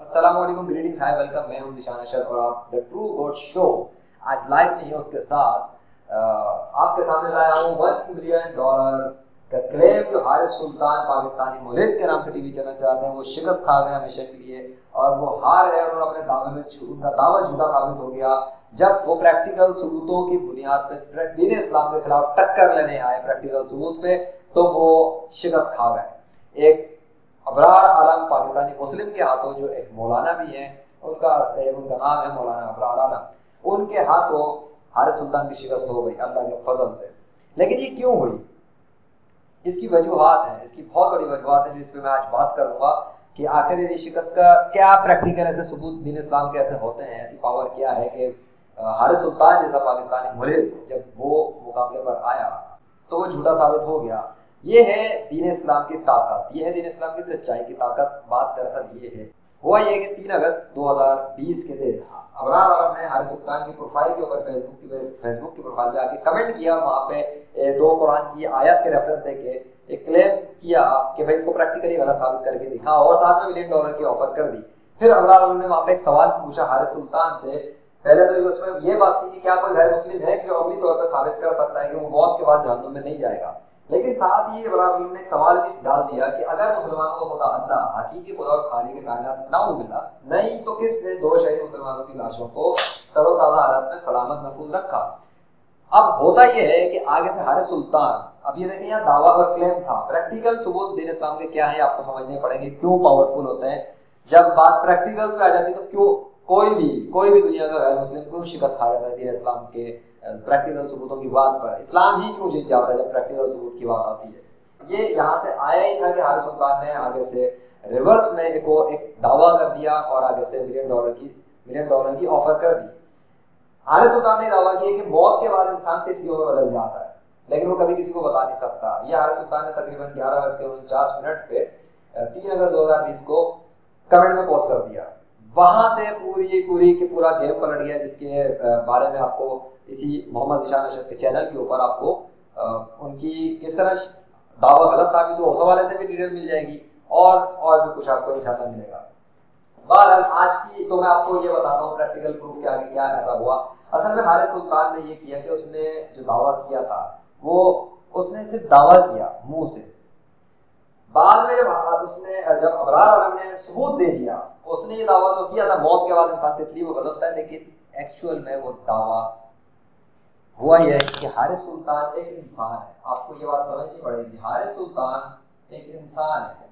अस्सलाम वालेकुम, ग्रीटिंग्स, हाय, वेलकम। मैं हूं निशान अशर और आप द ट्रू गॉड शो आज लाइव नहीं है, उसके साथ आपके सामने लाया हूं $1 मिलियन का क्लेम जो हारिस सुल्तान पाकिस्तानी मुल्क के नाम से टीवी चैनल चलाते हैं वो शिकस्त खा गए हमेशा के लिए और वो हार गए और अपने दावे में उनका दावा झूठा साबित हो गया जब वो प्रैक्टिकल सबूतों की बुनियाद पे दीन इस्लाम के खिलाफ टक्कर लेने आए प्रैक्टिकल सबूत पे, तो वो शिकस्त खा गए। एक अबरार आलम पाकिस्तानी मुस्लिम के हाथों, जो एक मौलाना भी हैं, उनका नाम है मौलाना अबरार आलम, उनके हाथों हारिस सुल्तान की शिकस्त हो गई अल्लाह के फजल से। लेकिन ये क्यों हुई, इसकी वजूहात है, इसकी बहुत बड़ी वजूहात है, जिस पे मैं आज बात करूंगा कि आखिर ये शिकस्त का क्या प्रैक्टिकल ऐसे सबूत दीन इस्लाम के ऐसे होते हैं, ऐसी पावर क्या है कि हारिस सुल्तान जैसा पाकिस्तानी मुल्क जब वो मुकाबले पर आया तो वो झूठा साबित हो गया। ये है दीन इस्लाम की ताकत, ये है दीन इस्लाम की सच्चाई की ताकत। बात दरअसल ये है, हुआ ये कि 3 अगस्त 2020 के दिन अबरार आलम ने हारिस सुल्तान की प्रोफाइल के ऊपर फेसबुक की प्रोफाइल पे आके कमेंट किया, वहां पे 2 कुरान की आयत के रेफरेंस देके एक क्लेम किया कि भाई इसको प्रैक्टिकली गलत साबित करके दिखा और साथ में $1 मिलियन की ऑफर कर दी। फिर अबरार आलम ने वहां पे एक सवाल पूछा हारिस सुल्तान से। पहले तो उसमें ये बात थी कि क्या कोई गैर मुस्लिम है जो अमली तौर पर साबित कर सकता है कि वो मौत के बाद जहन्नुम में नहीं जाएगा। लेकिन साथ ही अबरार आलम ने एक सवाल भी डाल दिया कि अगर मुसलमानों को खुदा अल्लाह हकीकी खुदा और खालिक कायनात ना मिला, नहीं तो किसने 2 शहीद मुसलमानों की लाशों को तरोताजा हालत में सलामत महफूज रखा। अब होता यह है कि आगे से हारिस सुल्तान, अब ये देखिए यहाँ दावा और क्लेम था, प्रैक्टिकल सबूत दीन इस्लाम के क्या है आपको समझने पड़ेंगे, क्यों पावरफुल होते हैं। जब बात प्रैक्टिकल्स पे आ जाती है तो क्यों कोई भी दुनिया का गैर मुस्लिम क्यों शिकस्त खा जाता है दीन इस्लाम के प्रैक्टिकल सबूतों की बात पर। इस्लाम ही क्यों जीत जाता है जब प्रैक्टिकल सबूत की बात आती है। ये यहाँ से आया ही था कि हारिस सुल्तान ने आगे से रिवर्स में एक दावा कर दिया और आगे से $1 मिलियन की ऑफर कर दी। हारिस सुल्तान ने दावा किया कि मौत के बाद इंसान तितलियों में बदल जाता है, लेकिन वो कभी किसी को बता नहीं सकता। ये हारिस सुल्तान ने तकरीबन 11:49 पे 3 अगस्त 2020 को कमेंट में पोस्ट कर दिया। वहां से पूरा गेम पलट गया, जिसके बारे में आपको इसी मोहम्मद निशान अशर के चैनल के ऊपर आपको उनकी किस तरह दावा गलत साबित हुआ उस हवाले से भी डिटेल मिल जाएगी और भी कुछ आपको इंशाल्लाह मिलेगा। बहरहाल आज की तो मैं आपको ये बताता हूँ प्रैक्टिकल प्रूफ के आगे क्या ऐसा हुआ। असल में हारिस सुल्तान ने ये किया कि उसने जो दावा किया था वो उसने सिर्फ दावा किया मुंह से। बाद में जब अबरार आलम ने सबूत दे दिया, उसने ये दावा तो किया था मौत के बाद इंसान तितली में बदलता है, लेकिन एक्चुअल में वो दावा हुआ यह है कि हारिस सुल्तान एक इंसान है। आपको ये बात समझनी पड़ेगी, हारिस सुल्तान एक इंसान है।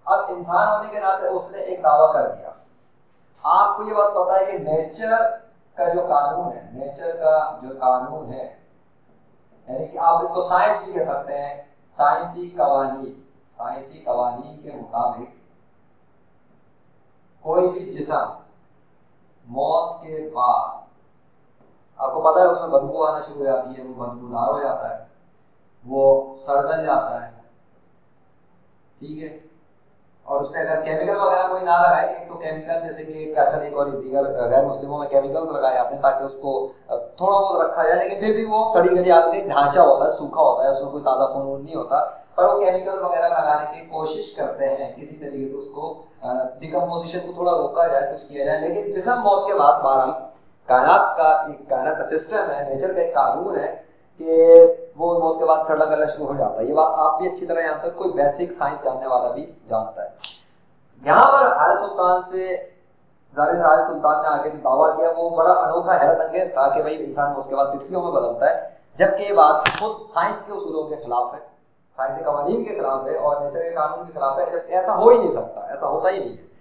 अब इंसान होने के नाते उसने एक दावा कर दिया। आपको ये बात पता है कि नेचर का जो कानून है, यानी कि आप इसको साइंस भी कह सकते हैं, साइंसी कवानीन के मुताबिक कोई भी जिस्म मौत के बाद, आपको पता है, उसमें बदबू आना शुरू हो जाती है, वो बदबूदार हो जाता है, वो सड़ जाता है, ठीक है। और उसमें अगर केमिकल वगैरह कोई ना लगाए, तो केमिकल जैसे कि कैथोलिक और दीगर गैर मुस्लिमों में केमिकल्स लगाए जाते हैं ताकि उसको थोड़ा बहुत रखा जाए, लेकिन फिर भी वो सड़ी गली आदमी ढांचा होता है, सूखा होता है, उसमें कोई ताज़ा खून नहीं होता, पर वो केमिकल वगैरह लगाने की कोशिश करते हैं किसी तरीके से उसको डिकम्पोजिशन को थोड़ा रोका जाए, कुछ किया जाए। लेकिन जिस्म मौत के बाद बहरहाल कायनात का सिस्टम है, नेचर का एक कानून है कि वो मौत के बाद सड़ना करना शुरू हो जाता है। ये बात आप भी अच्छी तरह जानते हैं, कोई बेसिक साइंस जानने वाला भी जानता है। यहाँ पर हारिस सुल्तान ने आगे दावा किया वो बड़ा अनोखा हैरत अंगेज था कि भाई इंसान मौत के बाद तितलियों में बदलता है, जबकि ये बात खुद साइंस के उसूलों के खिलाफ है, साइंसी कवानीन के खिलाफ है और नेचर के कानून के खिलाफ है। जब ऐसा हो ही नहीं सकता, ऐसा होता ही नहीं है।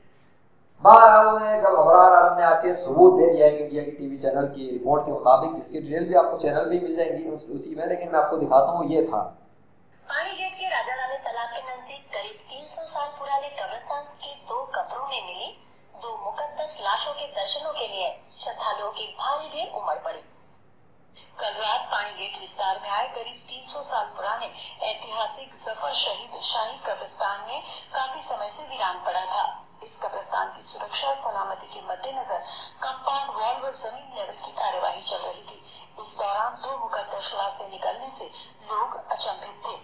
बहरहाल जब अबरार आलम ने आके सबूत दे दिया है इंडिया की टीवी चैनल की रिपोर्ट के मुताबिक, जिसकी डिटेल भी आपको चैनल भी मिल जाएगी उसी में, लेकिन मैं आपको दिखाता हूँ। ये था पानी गेट के राजा लाले तालाब के नजदीक करीब 300 साल पुराने कब्रिस्तान की 2 कब्रों में मिली 2 मुकद्दस लाशों के दर्शनों के लिए श्रद्धालुओं की भारी भीड़ उमड़ पड़ी। कल रात पानी गेट विस्तार में आए करीब 300 साल पुराने ऐतिहासिक जफर शहीद शाही कब्रिस्तान में काफी समय से वीरान पड़ा था। इस कब्रिस्तान की सुरक्षा और सलामती के मद्देनजर कंपाउंड वॉल व जमीन लेवल की कार्यवाही चल रही थी। इस दौरान 2 मुकद्दस लाशें निकलने से लोग अचंभित थे।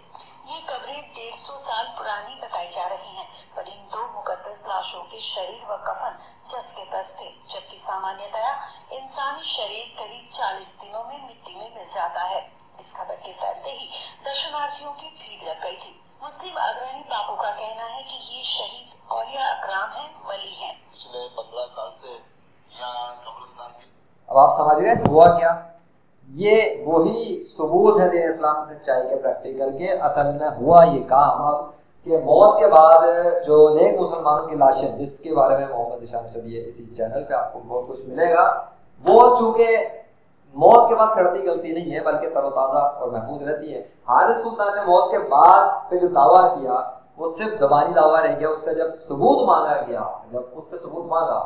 ये कब्रें 150 साल पुरानी बताई जा रही हैं, पर इन 2 मुकद्दस लाशों के शरीर व कफन जस के तस थे, जबकि सामान्यतया इंसानी शरीर करीब 40 दिनों में मिट्टी में मिल जाता है। इस खबर के फैलते ही दर्शनार्थियों की भीड़ लग गई थी। मुस्लिम अग्रणी बापू का कहना है कि ये शहीद औलिया अकराम है, वली है। पिछले 15 साल से यहाँ कब्रिस्तान की। अब आप समझ गए हुआ क्या? ये वही सबूत है दीन इस्लाम की सच्चाई के, प्रैक्टिकल के। असल में हुआ ये काम अब कि मौत के बाद जो नेक मुसलमानों की लाशें, जिसके बारे में मोहम्मद ज़ीशान से दिए इसी चैनल पे आपको बहुत कुछ मिलेगा, वो चूंकि मौत के बाद सड़ती गलती नहीं है बल्कि तरोताज़ा और महफूज रहती है। हारिस सुल्तान ने मौत के बाद पे जो दावा किया वो सिर्फ ज़बानी दावा रह गया। उसका जब सबूत मांगा गया, जब उससे सबूत मांगा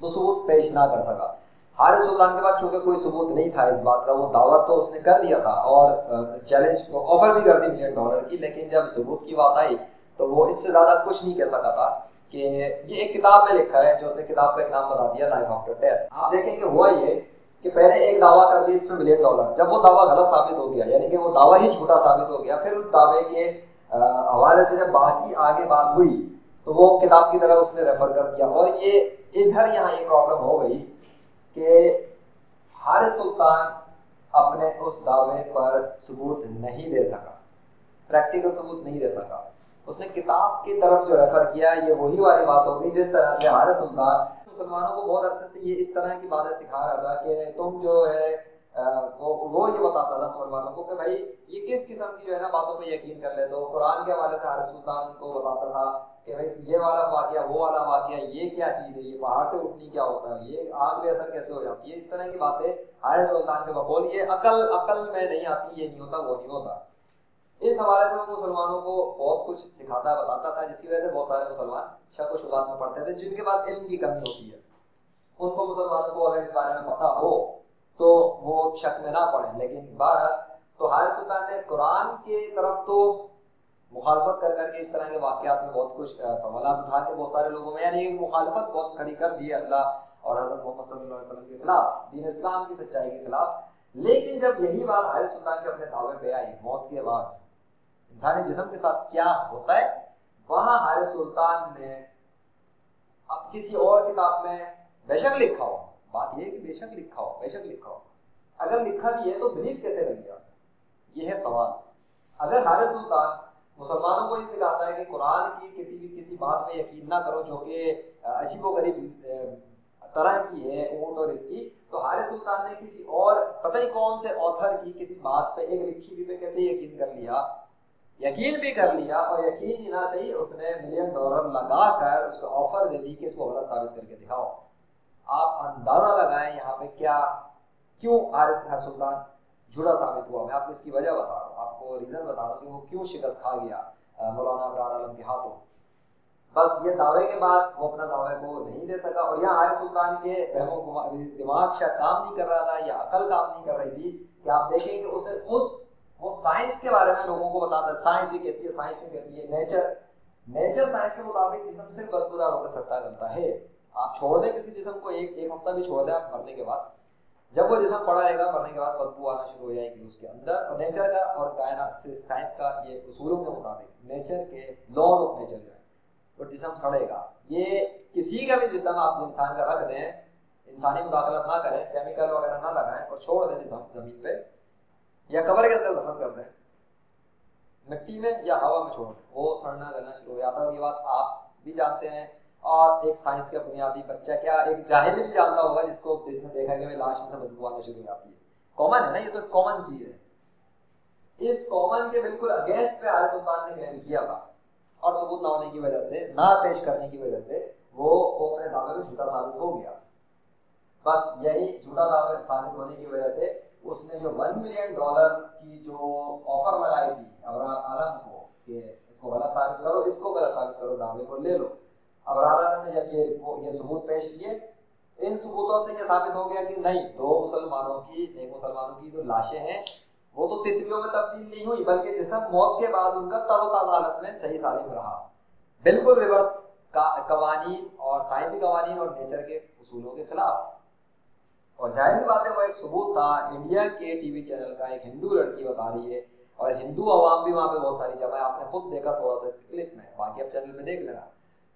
तो सबूत पेश ना कर सका। हारिस सुल्तान के पास चूंकि कोई सबूत नहीं था इस बात का, वो दावा तो उसने कर दिया था और चैलेंज ऑफर भी कर दी $1 मिलियन की, लेकिन जब सबूत की बात आई तो वो इससे ज़्यादा कुछ नहीं कह सका था। कि ये एक किताब में लिखा है, जो उसने किताब का एक नाम बता दिया, लाइफ आफ्टर डेथ। आप देखेंगे हुआ ये कि पहले एक दावा कर दिया इसमें $1 मिलियन, जब वो दावा गलत साबित हो गया, यानी कि वो दावा ही झूठा साबित हो गया, फिर उस दावे के हवाले से जब बाकी आगे बात हुई तो वो किताब की तरह उसने रेफर कर दिया। और ये इधर यहाँ ये प्रॉब्लम हो गई कि हारिस सुल्तान अपने उस दावे पर सबूत नहीं दे सका, प्रैक्टिकल सबूत नहीं दे सका। उसने किताब की तरफ जो रेफर किया, ये वही वाली बात हो गई जिस तरह से हारिस सुल्तान मुसलमानों को बहुत अरसे से ये इस तरह की बातें सिखा रहा था कि तुम जो है वो ये बताता था मुसलमानों को कि भाई ये किस किस्म की जो है ना बातों पे यकीन कर ले। तो कुरान के हवाले से हारिस सुल्तान को बताता था कि भाई ये वाला वाक़या, वो वाला वाक़या, ये क्या चीज़ है, ये पहाड़ से उठनी क्या होता है, ये आग में असर कैसे हो जाती है, इस तरह की बातें हारिस सुल्तान के बकौल ये अकल में नहीं आती, ये नहीं होता, वो नहीं होता। इस हवाले से वो मुसलमानों को बहुत कुछ सिखाता बताता था, जिसकी वजह से बहुत सारे मुसलमान शक व शुबहात में पढ़ते थे। जिनके पास इल्म की कमी होती है उनको मुसलमानों को अगर इस बारे में पता हो तो वो शक में ना पड़े। लेकिन बात तो हारिस सुल्तान ने कुरान की तरफ तो मुखालफत कर करके इस तरह के वाक़यात में बहुत कुछ सवाल उठा के बहुत सारे लोगों में यानी मुखालफत बहुत खड़ी कर दी अल्लाह और हज़रत मोहम्मद सल्लल्लाहु अलैहि वसल्लम के खिलाफ, दीन इस्लाम की सच्चाई के खिलाफ। लेकिन जब यही बात हारिस सुल्तान के अपने दावे पे आई, मौत के बाद इंसानी जिस्म के साथ क्या होता है, वहां हारिस सुल्तान ने अब किसी और किताब में बेशक लिखा हो, बात यह है कि बेशक लिखा हो, बेशक लिखा हो, अगर लिखा भी है तो बिलीव कैसे कर लिया, ये है सवाल। अगर हारिस सुल्तान मुसलमानों को ये सिखाता है कि कुरान की किसी बात में यकीन ना करो जो कि अजीबोगरीब तरह की है ऊँट और इसकी, तो हारिस सुल्तान ने किसी और पता ही कौन से ऑथर की किसी बात पे, एक लिखी हुई पे कैसे यकीन कर लिया, यकीन भी कर लिया, और यकीन ही ना सही उसने $1 मिलियन लगा कर उसको ऑफर दे दी कि इसको गलत साबित करके दिखाओ। आप अंदाजा लगाएं यहाँ पे क्यों हारिस सुल्तान झूठा साबित हुआ। मैं आपको इसकी वजह बता रहा हूँ, आपको रीजन बता रहा हूँ कि वो क्यों शिकस्त खा गया मौलाना अबरार आलम के हाथों। बस ये दावे के बाद वो अपना दावे को नहीं दे सका, और यहाँ हारिस सुल्तान के दिमाग शायद काम नहीं कर रहा था या अकल काम नहीं कर रही थी कि आप देखेंगे उसे खुद वो साइंस के बारे में लोगों को बताता है। साइंस ये कहती है, साइंस ये कहती है नेचर साइंस के मुताबिक जिस्म सिर्फ बदबूदार होकर सट्टा करता है। आप छोड़ दें किसी जिस्म को, एक हफ्ता भी छोड़ दें आप मरने के बाद, जब वो जिस्म पड़ा रहेगा मरने के बाद बदबू आना शुरू हो जाएगी उसके अंदर। और नेचर का और कायनात से साइंस का ये उसूलों के मुताबिक नेचर के लॉ ऑफ नेचर जो है वो जिस्म सड़ेगा। ये किसी का भी जिस्म आप इंसान का रख दें, इंसानी मुदाखलत ना करें, केमिकल वगैरह ना लगाएं और छोड़ दें जिस्म जमीन पे या कब्र के अंदर दफन कर दें, मिट्टी में या हवा में छोड़ दें, वो सड़ना गलना शुरू हो जाता है। ये बात आप भी जानते हैं और एक साइंस का बुनियादी बच्चा क्या एक जाहिल भी जानता होगा जिसने देखा है कि लाश में से बदबू आना शुरू हो जाती है। कॉमन है ना, ये तो कॉमन चीज है। इस कॉमन के बिल्कुल अगेंस्ट पे हारिस सुल्तान ने क्लेम किया था और सबूत ना होने की वजह से, ना पेश करने की वजह से वो अपने दावे में झूठा साबित हो गया। बस यही झूठा दावा साबित होने की वजह से उसने जो $1 मिलियन की जो ऑफर लगाई थी अबरार आलम को कि इसको गलत साबित करो, इसको गलत साबित करो, दावे को ले लो। अबरार आलम ने जब ये सबूत पेश किए, इन सबूतों से ये साबित हो गया कि नहीं, दो मुसलमानों की जो लाशें हैं वो तो तितलियों में तब्दील नहीं हुई, बल्कि जिस्म मौत के बाद उनका तरोताज़ा हालत में सही सालिम रहा। बिल्कुल रिवर्स कवानीन और साइंसी कवानीन और नेचर के उसूलों के खिलाफ। और जाहिर बात है वो एक सबूत था। इंडिया के टीवी चैनल का एक हिंदू लड़की बता रही है और हिंदू अवाम भी वहाँ पे बहुत सारी जमा है, आपने खुद देखा थोड़ा सा इस क्लिप में, बाकी आप चैनल में देख लेना।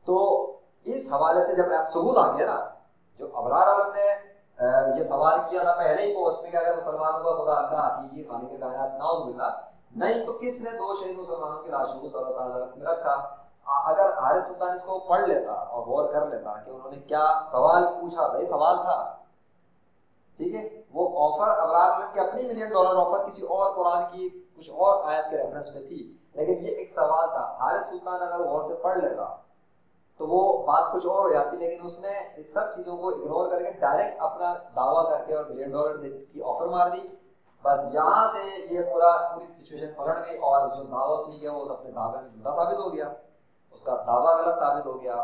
तो इस हवाले से जब आप सबूत आ गया ना, जो अबरार आलम ने ये सवाल किया था पहले ही पोस्ट में कि अगर मुसलमानों का खुदा अल्लाह हकीकी खालिक कायनात नाउजुबिल्लाह नहीं तो किसने दो शहीद मुसलमानों की लाशों को तौर अदालत में रखा। अगर हारिस सुल्तान इसको पढ़ लेता और गौर कर लेता कि उन्होंने क्या सवाल पूछा, भाई सवाल था, ठीक है, वो ऑफर अबरार आलम की अपनी $1 मिलियन ऑफर किसी और कुरान की कुछ और आयत के रेफरेंस में थी, लेकिन ये एक सवाल था। हारिस सुल्तान अगर गौर से पढ़ लेता तो वो बात कुछ और हो जाती, लेकिन उसने इस सब चीजों को इग्नोर करके डायरेक्ट अपना दावा करके और $1 मिलियन की ऑफर मार दी। बस यहाँ से ये पूरी सिचुएशन पकड़ गई और जो दावा उसने किया वो अपने दावे में झूठा साबित हो गया, उसका दावा गलत साबित हो गया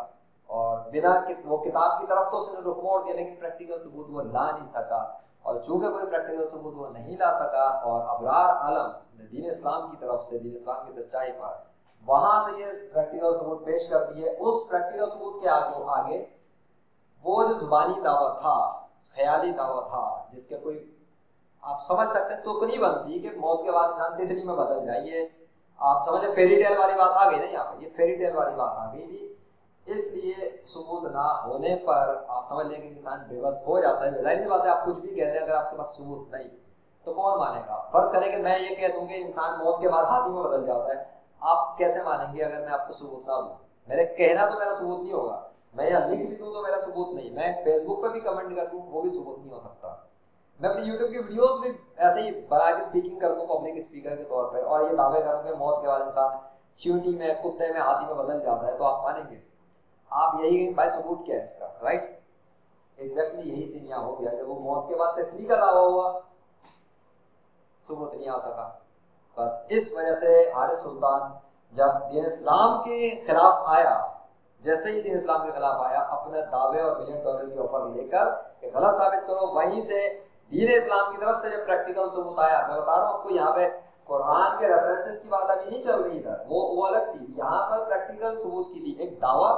और बिना वो किताब की तरफ तो उसने रुख मोड़ दिया, लेकिन प्रैक्टिकल सबूत वो ला नहीं सका। और चूंकि कोई प्रैक्टिकल सबूत वो नहीं ला सका और अबरार आलम ने दीन इस्लाम की तरफ से, दीन इस्लाम की सच्चाई पर वहां से ये प्रैक्टिकल सबूत पेश कर दिए, उस प्रैक्टिकल सबूत के आगे वो जो जुबानी दावा था, ख्याली दावा था, जिसके कोई आप समझ सकते हैं तो नहीं बनती कि मौत के बाद इंसान तितली में बदल जाइए, आप समझे फेरी टेल वाली बात आ गई ना, यहाँ पर ये फेरी टेल वाली बात आ गई थी। इसलिए सबूत ना होने पर आप समझ लें कि इंसान बेबस हो जाता है। जाहिर सी बात है, आप कुछ भी कहते हैं, अगर आपके पास सबूत नहीं तो कौन मानेगा। फर्ज करें कि मैं ये कह दूं कि इंसान मौत के बाद हाथी में बदल जाता है, आप कैसे मानेंगे अगर मैं आपको सबूत ना दूं? मेरे कहना तो मेरा सबूत नहीं होगा, मैं यहाँ लिख भी दूं तो मेरा सबूत नहीं, मैं फेसबुक पे भी कमेंट कर दूं वो भी सबूत नहीं हो सकता। मैं अपनी यूट्यूब की वीडियोस भी ऐसे ही बना के स्पीकिंग कर दूं पब्लिक स्पीकर के तौर पे और ये दावे करूं कि मौत के बाद इंसान चींटी में, कुत्ते में, हाथी में बदल जाता है, तो आप मानेंगे? आप यही भाई सबूत क्या है इसका, राइट? एग्जैक्टली यही सीन यहाँ हो गया, जब वो मौत के बाद तितली का दावा हुआ सबूत नहीं आ सका। बस इस वजह से हारिस सुल्तान जब दीन इस्लाम के खिलाफ आया, जैसे ही दीन इस्लाम के खिलाफ आया, अपने दावे और $1 मिलियन की ऑफर लेकर कि गलत साबित करो, वहीं से दीन इस्लाम की तरफ से जब प्रैक्टिकल सबूत आया, मैं बता रहा हूँ आपको, यहाँ पे कुरान के रेफरेंसेस की बात अभी नहीं चल रही इधर, वो अलग थी, यहाँ पर प्रैक्टिकल सबूत की थी। एक दावा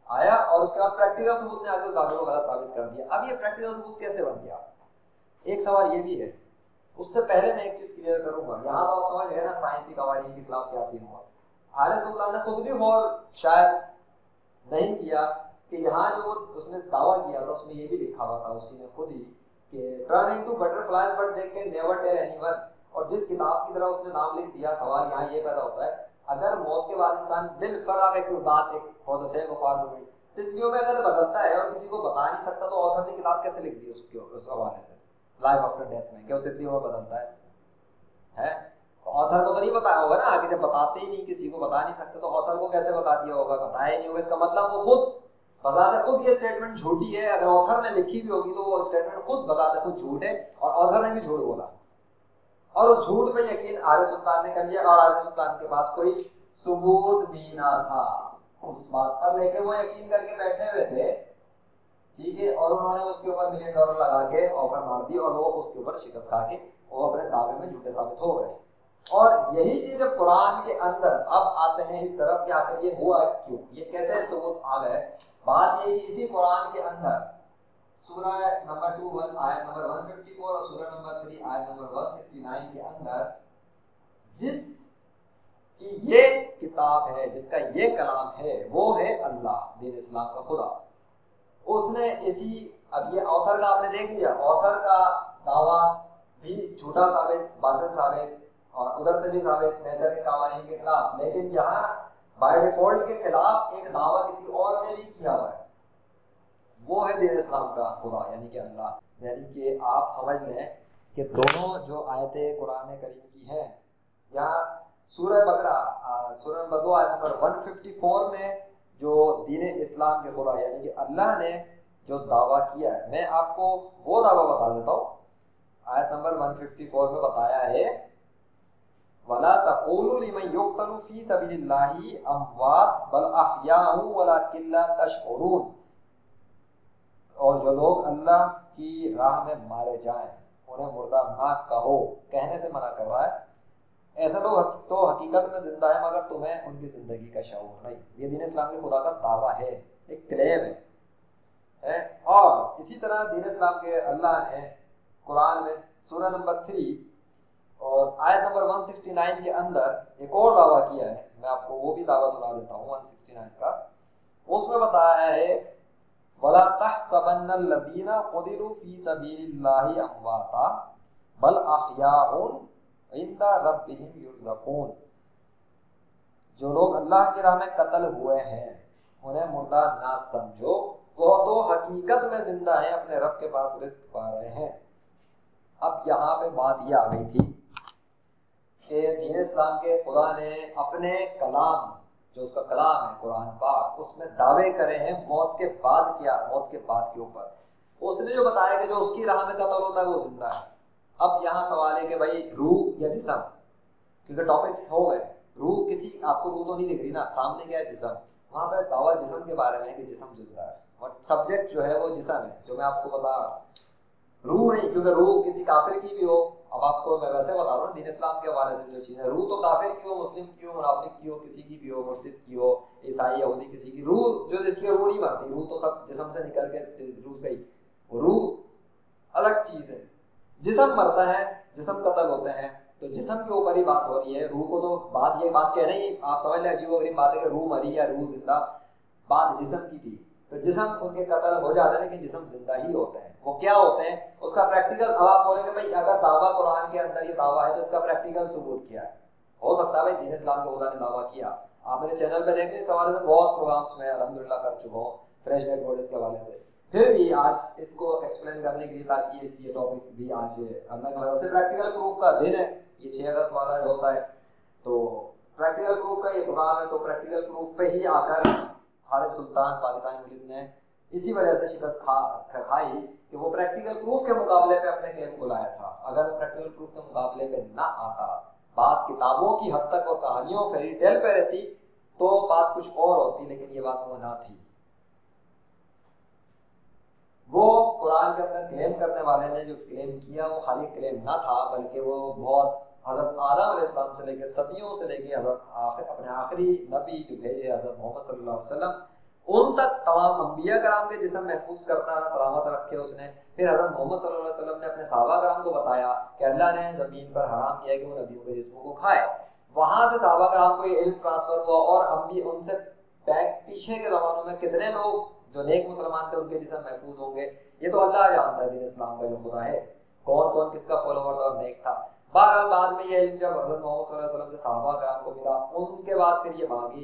आया और उसके बाद प्रैक्टिकल सबूत ने आगे उस दावे को गलत साबित कर दिया। अब ये प्रैक्टिकल सबूत कैसे बन गया, एक सवाल ये भी है। उससे पहले मैं एक चीज क्लियर करूंगा, यहाँ तो आप समझ गए ना साइंसी कवानीन के खिलाफ क्या सीन हुआ। हारिस सुल्तान ने खुद भी और शायद नहीं किया कि यहाँ जो उसने दावा किया था उसमें ये भी लिखा हुआ था उसी ने खुद ही कि turn into butterflies but they can never tell anyone. और जिस किताब की तरह उसने नाम लिख दिया, सवाल यहाँ ये पैदा होता है, अगर मौत के बाद इंसान बिलफर्ज एक बात, एक for the sake of argument, तितलियों में अगर बदलता है और किसी को बता नहीं सकता, तो ऑथर ने किताब कैसे लिख दी उसके उस हवाले से लाइफ आफ्टर डेथ में, क्या वो तितलियों में बदलता है? ऑथर को तो नहीं बताया होगा ना, आगे जब बताते ही नहीं, किसी को बता नहीं सकते, तो ऑथर को कैसे बता दिया होगा? बताया नहीं होगा, इसका मतलब वो खुद बताते खुद ये स्टेटमेंट झूठी है। अगर ऑथर ने लिखी भी होगी तो वो स्टेटमेंट खुद बताते खुद झूठ है, और ऑथर ने भी झूठ बोला, और उस झूठ में यकीन हारिस सुल्तान ने कर लिया। और हारिस सुल्तान के पास कोई सबूत भी ना था उस बात पर, लेकिन वो यकीन करके बैठे हुए थे, ठीक है, और उन्होंने उसके ऊपर $1 मिलियन लगा के ऑफर मार दी और वो उसके ऊपर शिकस्त खा के वो अपने दावे में झूठे साबित हो गए। और यही चीज कुरान के अंदर अब आते हैं इस तरफ कि आखिर ये हुआ क्यों, ये कैसे सबूत आ गए। बात ये कि इसी कुरान के अंदर सूरह नंबर 2 आयत नंबर 154 और सूरह नंबर 3 आयत नंबर 169 के अंदर जिस की ये किताब है, जिसका ये कलाम है, वो है अल्लाह, दीन इस्लाम का खुदा। उसने इसी, अब ये ऑथर का आपने देख लिया, ऑथर का दावा भी झूठा साबित, बातिल साबित, और उधर से भी साबित नेचर के कानून के खिलाफ, लेकिन यहाँ बाय डिफॉल्ट के खिलाफ एक दावा किसी और ने भी किया हुआ है, वो है दीन इस्लाम का खुदा, यानी कि अल्लाह। यानी कि आप समझ लें कि दोनों जो आयतें कुरान करीम की हैं, यहाँ सूरह बकरा सूरह नंबर 2 आयत नंबर 154 में जो दीन इस्लाम के खुदा यानी कि अल्लाह ने जो दावा किया है, मैं आपको वो दावा बता देता हूँ। आयत नंबर 154 में बताया है, वला तक़ूलू लिमन युक़तलू फ़ी सबीलिल्लाहि अमवात बल अहयाउ वलाकिन ला तशऊरून। और जो लोग अल्लाह की राह में मारे जाएं उन्हें मुर्दा ना कहो, कहने से मना कर रहा है। ऐसा लोग तो हकीकत में जिंदा है मगर तुम्हें उनकी जिंदगी का शऊर नहीं। ये दीन इस्लाम के खुदा का दावा है, एक क्लेम है। और इसी तरह दीन इस्लाम के अल्लाह ने कुरान में सूरह नंबर 3 और आयत नंबर 169 के अंदर एक और दावा किया है, मैं आपको वो भी दावा सुना देता हूँ 169 का। उसमें बताया है वला तहसबन्नल लदीना क़ुतिलू फी सबीलिल्लाहि अमवाता बल अहयाउन इंदा रब्बिहिम युरज़क़ून। जो लोग अल्लाह की राह में कत्ल हुए हैं उन्हें मुर्दा ना समझो, वो तो हकीकत में जिंदा है, अपने रब के पास रिस्क पा रहे हैं। अब यहाँ पे बात ये आ गई थी कि दीन इस्लाम के खुदा ने अपने कलाम, जो उसका कलाम है कुरान पाक, उसमें दावे करे हैं मौत के बाद क्या, मौत के बाद के ऊपर। उसने जो बताया कि जो उसकी राह में कत्ल होता है वो जिंदा है। अब यहाँ सवाल है कि भाई रूह या जिस्म, क्योंकि टॉपिक्स हो गए, रूह किसी, आपको रूह तो नहीं दिख रही ना, सामने क्या है जिस्म, वहां पर दावा जिस्म के बारे में है कि जिस्म जिंदा है और सब्जेक्ट जो है वो जिस्म है, जो मैं आपको बता रहा हूँ, रूह नहीं। क्योंकि रूह किसी काफिर की भी हो, अब आपको मैं वैसे बता रहा हूँ दीन इस्लाम के हवाले से जो चीज है, रूह तो काफिर की हो, मुस्लिम की हो, मुनाफिक की हो, किसी की भी हो, मुर्शिद की हो, ईसाई यहूदी किसी की, रूह जो जिसकी रूह नहीं मरती, रूह तो सब जिस्म से निकल के रूह गई, रूह अलग चीज है। जिस्म मरता है, जिस्म कत्ल होते हैं, तो जिस्म के ऊपर ही बात हो रही है। रूह को तो बात, ये बात कह रही है, आप समझ लें अजीब गरीब बात है कि रूह मरी या रूह जिंदा, बात जिस्म की थी। तो जिस्म उनके कत्ल हो जाते हैं लेकिन जिस्म जिंदा ही होते हैं। वो क्या होते हैं उसका प्रैक्टिकल, अब आप बोलेंगे भाई अगर दावा कुरान के अंदर ये दावा है तो इसका प्रैक्टिकल सबूत क्या है। हो सकता है भाई दीन इस्लाम के खुदा ने दावा किया, आप मेरे चैनल पे देखें, इस हवाले से बहुत प्रोग्राम्स में अल्हम्दुलिल्लाह कर चुका हूँ फ्रेश डेड बॉडीज के हवाले से। फिर भी आज इसको एक्सप्लेन करने के लिए, ताकि ये टॉपिक भी आज अल्लाह की मदद से प्रैक्टिकल प्रूफ का दिन है, ये 6 अगस्त वाला जो होता है, तो प्रैक्टिकल प्रूफ का ये प्रोग्राम है। तो प्रैक्टिकल प्रूफ पे ही आकर हारिस सुल्तान पाकिस्तान मुल्क ने इसी वजह से शिकस्त खाई कि वो प्रैक्टिकल प्रूफ के मुकाबले पे अपने क्लेम को लाया था। अगर वो प्रैक्टिकल प्रूफ के मुकाबले पे ना आता, बात किताबों की हद तक और कहानियों फेरी टेल पे रहती, तो बात कुछ और होती, लेकिन ये बात वो ना थी। वो कुरान के अंदर क्लेम करने वाले ने जो क्लेम किया वो खाली क्लेम ना था, बल्कि वो बहुत हज़रत आदम अलैहिस्सलाम से लेकर सदियों से लेकर हज़रत अपने आखिरी नबी जो भेजे हज़रत मोहम्मद सल्लल्लाहु अलैहि वसल्लम, उन तक तमाम अंबिया कराम के जिस्म महफूज करता रहा, सलामत रखे उसने। फिर हज़रत मोहम्मद सल्लल्लाहु अलैहि वसल्लम ने अपने सहाबा कराम को बताया कि अल्लाह ने ज़मीन पर हराम किया कि वो नबियों के जिस्मों को खाए। वहां से सहाबा कराम को ये इल्म ट्रांसफर हुआ और अम्बी उनसे पीछे के ज़मानों में कितने लोग जो नेक मुसलमान थे उनके जिस्म महफूज होंगे, ये तो अल्लाह जानता है। दीन इस्लाम का जो खुदा है, कौन कौन किसका फॉलोवर था और नेक था। बहरहाल बाद में ये इल्म जब हज़रत मोहम्मद सल्लल्लाहु अलैहि वसल्लम से सहाबा कराम को मिला, उनके बाद फिर ये मांगी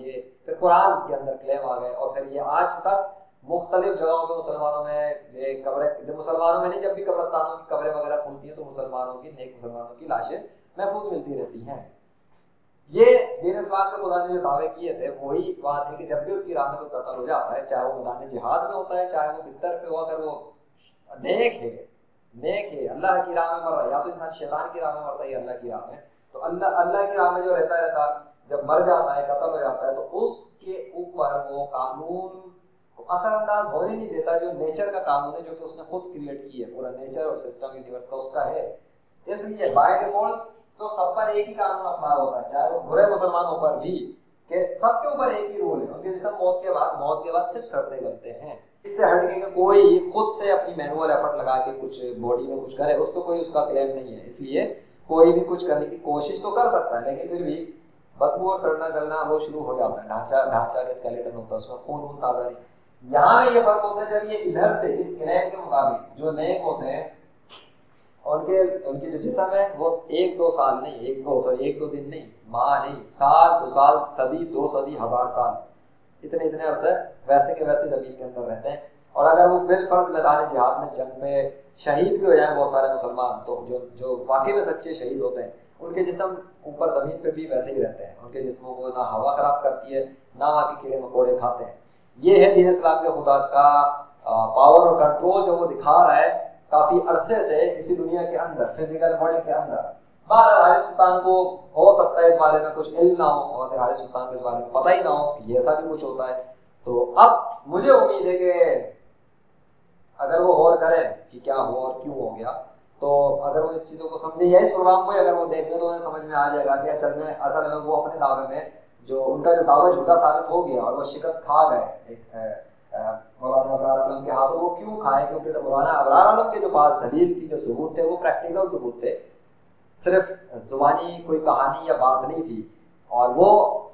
ये फिर कुरान के अंदर क्लेम आ गए, और फिर ये आज तक मुख्तलिफ जगहों पे मुसलमानों में ये कब्रें, जब मुसलमानों में नहीं, जब भी कब्रस्तानों की कब्रें वगैरह खुलती हैं तो मुसलमानों की, नेक मुसलमानों की लाशें महफूज मिलती रहती हैं। ये दीन इस्लाम के खुदा ने जो दावे किए थे वही बात है कि जब भी उसकी राह में कोई कत्ल हो जाता है, चाहे वो मैदान जिहाद में होता है, चाहे वो बिस्तर पे हो, अगर वो नेक है, अल्लाह की राह में मर रहा है, या तो इंसान शैतान की राह में मरता है अल्लाह की राह में, तो अल्लाह की राह में जो रहता जब मर जाता है, कत्ल हो जाता है, तो उसके ऊपर वो कानून को असरअंदाज होने नहीं देता जो नेचर का कानून है, जो कि उसने खुद क्रिएट की है, पूरा नेचर और सिस्टम यूनिवर्स का उसका है। इसलिए बाय डिफॉल्ट तो सब पर एक ही कानून अपना होता है, चाहे वो बुरे मुसलमानों पर भी, कि सबके ऊपर एक ही रूल है, उनके जिसम मौत के बाद सिर्फ शर्तें करते हैं। इससे हटके के कोई खुद से अपनी मैनुअल एफर्ट लगा के कुछ बॉडी में कुछ करे, उसको कोई उसका क्लेम नहीं है। इसलिए कोई भी कुछ करने की कोशिश तो कर सकता है, लेकिन फिर भी बदबू और सड़ना गलना वो शुरू हो जाता है। ढांचा के स्केलेटन होता है, उसमें खून ताजा नहीं। यहाँ में ये फर्क होता है जब ये इधर से इस क्लेम के मुताबिक जो नेक होते हैं उनकी जो जिस्म है वो 1-2 साल नहीं, 1-2 दिन नहीं, माह नहीं, साल 2 साल, सदी 2 सदी, 1000 साल, इतने अरसे वैसे के वैसे जमीन के अंदर रहते हैं। और अगर वो बिलफर्ज मैदान जिहाद में जंग में शहीद भी हो जाए बहुत सारे मुसलमान, तो जो वाकई में सच्चे शहीद होते हैं उनके जिस्म ऊपर जमीन पे भी वैसे ही रहते हैं। उनके जिस्मों को ना हवा खराब करती है, ना वहाँ के कीड़े मकोड़े खाते हैं। ये है दीन इस्लाम के खुदा का पावर और कंट्रोल जो वो दिखा रहा है काफी अरसे से इसी दुनिया के अंदर, फिजिकल वर्ल्ड के अंदर। बहरहाल हारिस सुल्तान को हो सकता है इस बारे में कुछ इल्म ना हो, और हारिस सुल्तान को इस बारे में पता ही ना हो कि ऐसा भी कुछ होता है। तो अब मुझे उम्मीद है कि अगर वो गौर करे कि क्या हुआ और क्यों हो गया, तो अगर वो इस चीज़ों को समझे या इस प्रोग्राम को अगर वो देखें तो उन्हें समझ में आ जाएगा कि असल में वो अपने दावे में जो उनका जो दावा झूठा साबित हो गया और वो शिकस्त खा गए मौलाना अबरार आलम के हाथों, वो क्यों खाए? क्योंकि मौलाना अबरार आलम के जो पास दलील थी, जो सबूत थे, वो प्रैक्टिकल सबूत थे, सिर्फ जुबानी कोई कहानी या बात नहीं थी। और वो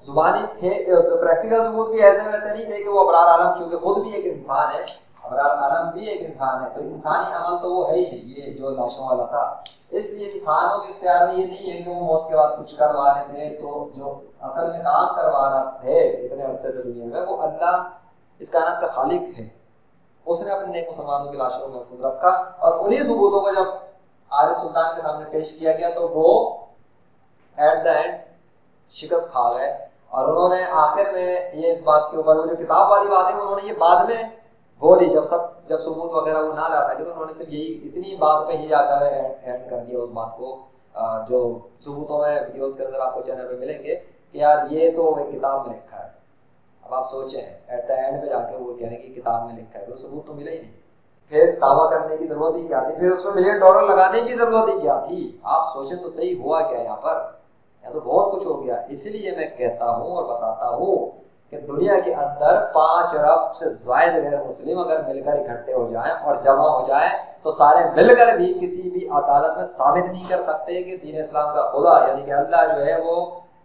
जुबानी थे, जो प्रैक्टिकल सबूत भी ऐसे वैसे नहीं थे कि वो अबरार आलम, क्योंकि खुद भी एक इंसान है, अबरार आलम भी एक इंसान है, तो इंसानी अमल तो वो है ही नहीं, ये जो लाशों वाला था। इसलिए इंसानों के इख्तियार में ये नहीं है कि वो मौत के बाद कुछ करवा रहे थे, तो जो असल में काम करवा रहे थे इतने अरसे से दुनिया में, वो अल्लाह इस कायनात का खालिक है। उसने अपने नेक मुसलमानों की लाशों को महफूज रखा, और उन्हीं सबूतों को जब आरिफ सुल्तान के सामने पेश किया गया तो वो एट द एंड शिकस्त खा गए। और उन्होंने आखिर में ये इस बात के ऊपर, वो जो किताब वाली बात है उन्होंने ये बाद में बोली, जब सबूत वगैरह वो ना ला पाए तो उन्होंने सिर्फ यही इतनी बात पे ही आकर एंड कर दिया उस बात को, जो सबूतों में वीडियोस के अंदर आपको चैनल पे मिलेंगे कि यार ये तो एक किताब में लिखा है। अब आप सोचें, एट द एंड पे जाके वो कह रहे कि किताब में लिखा है, तो सबूत तो मिला ही नहीं, फिर दावा करने की जरूरत ही क्या थी, फिर उसमें $1 मिलियन लगाने की जरूरत ही क्या थी। आप सोचें तो सही, हुआ क्या यहाँ पर, या तो बहुत कुछ हो गया। इसीलिए मैं कहता हूँ और बताता हूँ कि दुनिया के अंदर 5 अरब से ज्यादा गैर मुस्लिम अगर मिलकर इकट्ठे हो जाएं और जमा हो जाएं, तो सारे मिलकर भी किसी भी अदालत में साबित नहीं कर सकते कि दीन इस्लाम का खुदा यानी कि अल्लाह जो है वो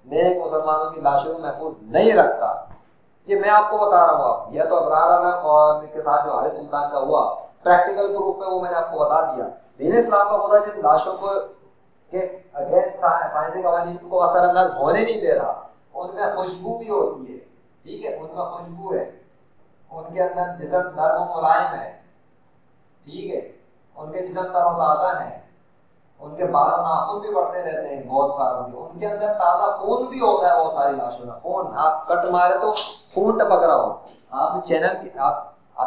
नेक मुसलमानों की लाशों को महफूज नहीं रखता। ये मैं आपको बता रहा हूँ। आप यह तो अबरार आलम और के साथ जो हारिस सुल्तान का हुआ, प्रैक्टिकल प्रूफ में वो मैंने आपको बता दिया। दीन इस्लाम का खुदा जिन लाशों को के अगेंस्ट साइंसी कवानीन को असरअंदाज होने नहीं दे रहा, उनमें खुशबू भी होती है, ठीक है, उनमें खुशबू है, उनके अंदर जिस्म नर्म मुलायम है, ठीक है, उनके जिस्म तरोताजा है, उनके बाल नाखून भी बढ़ते रहते हैं बहुत सारों के, उनके अंदर ताजा खून भी होता है बहुत सारी लाशों में। खून आप कट मारे तो खून टपक रहा हो। आप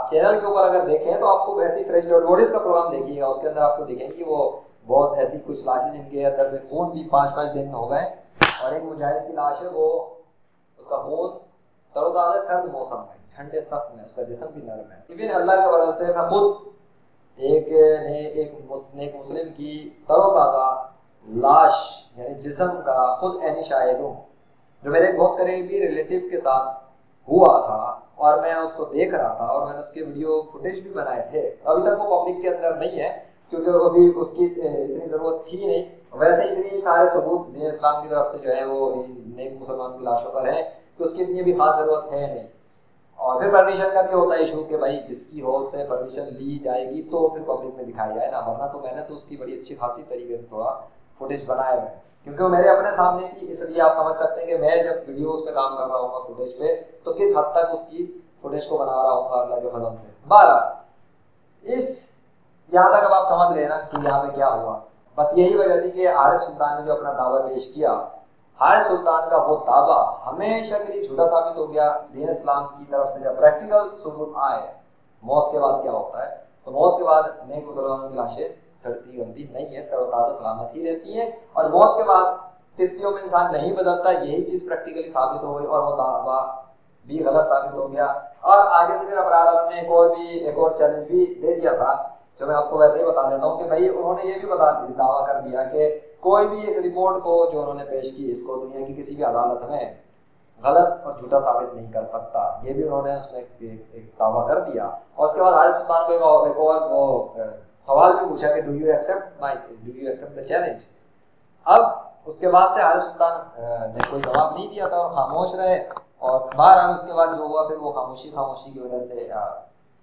चैनल के ऊपर अगर देखें तो आपको ऐसी फ्रेश डेड बॉडीज का प्रोग्राम देखिएगा, उसके अंदर आपको दिखेंगे वो बहुत ऐसी कुछ लाशें जिनके अंदर से खून भी 5-5 दिन हो गए। और एक मुजाहिद की लाश है, वो उसका खून तरोताजा सर्द मौसम में, ठंडे सख्त में, उसका जिस्म भी नरम है। इवन अल्लाह के वजह से मैं खुद एक मुस्लिम की तरोताजा लाश यानी जिस्म का खुद ऐनी शाहिद हूँ, जो मेरे बहुत करीबी रिलेटिव के साथ हुआ था और मैं उसको देख रहा था और मैंने उसके वीडियो फुटेज भी बनाए थे। अभी तक वो पब्लिक के अंदर नहीं है क्योंकि अभी उसकी इतनी ज़रूरत थी नहीं। वैसे इतनी सारे सबूत दीन इस्लाम की तरफ से जो है वो नेक मुसलमान की लाशों पर है कि उसकी इतनी भी खास ज़रूरत है नहीं। और फिर परमिशन का भी होता है इशू कि भाई जिसकी हो उससे परमिशन ली जाएगी तो फिर पब्लिक में दिखाई जाए ना, वरना तो मैंने तो उसकी बड़ी अच्छी खासी तरीके से थोड़ा फुटेज बनाया है क्योंकि वो मेरे अपने सामने थी। इसलिए आप समझ सकते हैं कि मैं जब वीडियोस पे काम कर रहा हूँ फुटेज पे तो किस हद तक उसकी फुटेज को बना रहा हूँ अल्लाह के फजल से। 12 इस यहाँ तक अब आप समझ लेना कि यहाँ पे क्या हुआ। बस यही वजह थी कि हारिस सुल्तान ने जो अपना दावा पेश किया, हारिस सुल्तान का वो दावा हमेशा के लिए झूठा साबित हो गया। दीन इस्लाम की तरफ से जब प्रैक्टिकल सबूत आए मौत के बाद क्या होता है, तो मौत के बाद नेक मुसलमानों की लाशें सड़ती गलती नहीं है, तरोताजा सलामत ही रहती है। और मौत के बाद तिथियों में इंसान नहीं बदलता, यही चीज प्रैक्टिकली साबित हो गई और वो दावा भी गलत साबित हो गया। और आगे से फिर अबरार ने एक और चैलेंज भी दे दिया था जो मैं आपको वैसे ही बता देता हूँ कि भाई उन्होंने ये भी दावा कर दिया कि कोई भी इस रिपोर्ट को जो उन्होंने पेश की इसको दुनिया की किसी भी अदालत में गलत और झूठा साबित नहीं कर सकता। ये भी उन्होंने उसमें एक दावा कर दिया। और उसके बाद हारिस सुल्तान को एक और वो सवाल भी पूछा कि do you accept the challenge. अब उसके बाद से हारिस सुल्तान ने कोई जवाब नहीं दिया था और खामोश रहे। और बहरहाल उसके बाद जो हुआ फिर वो खामोशी की वजह से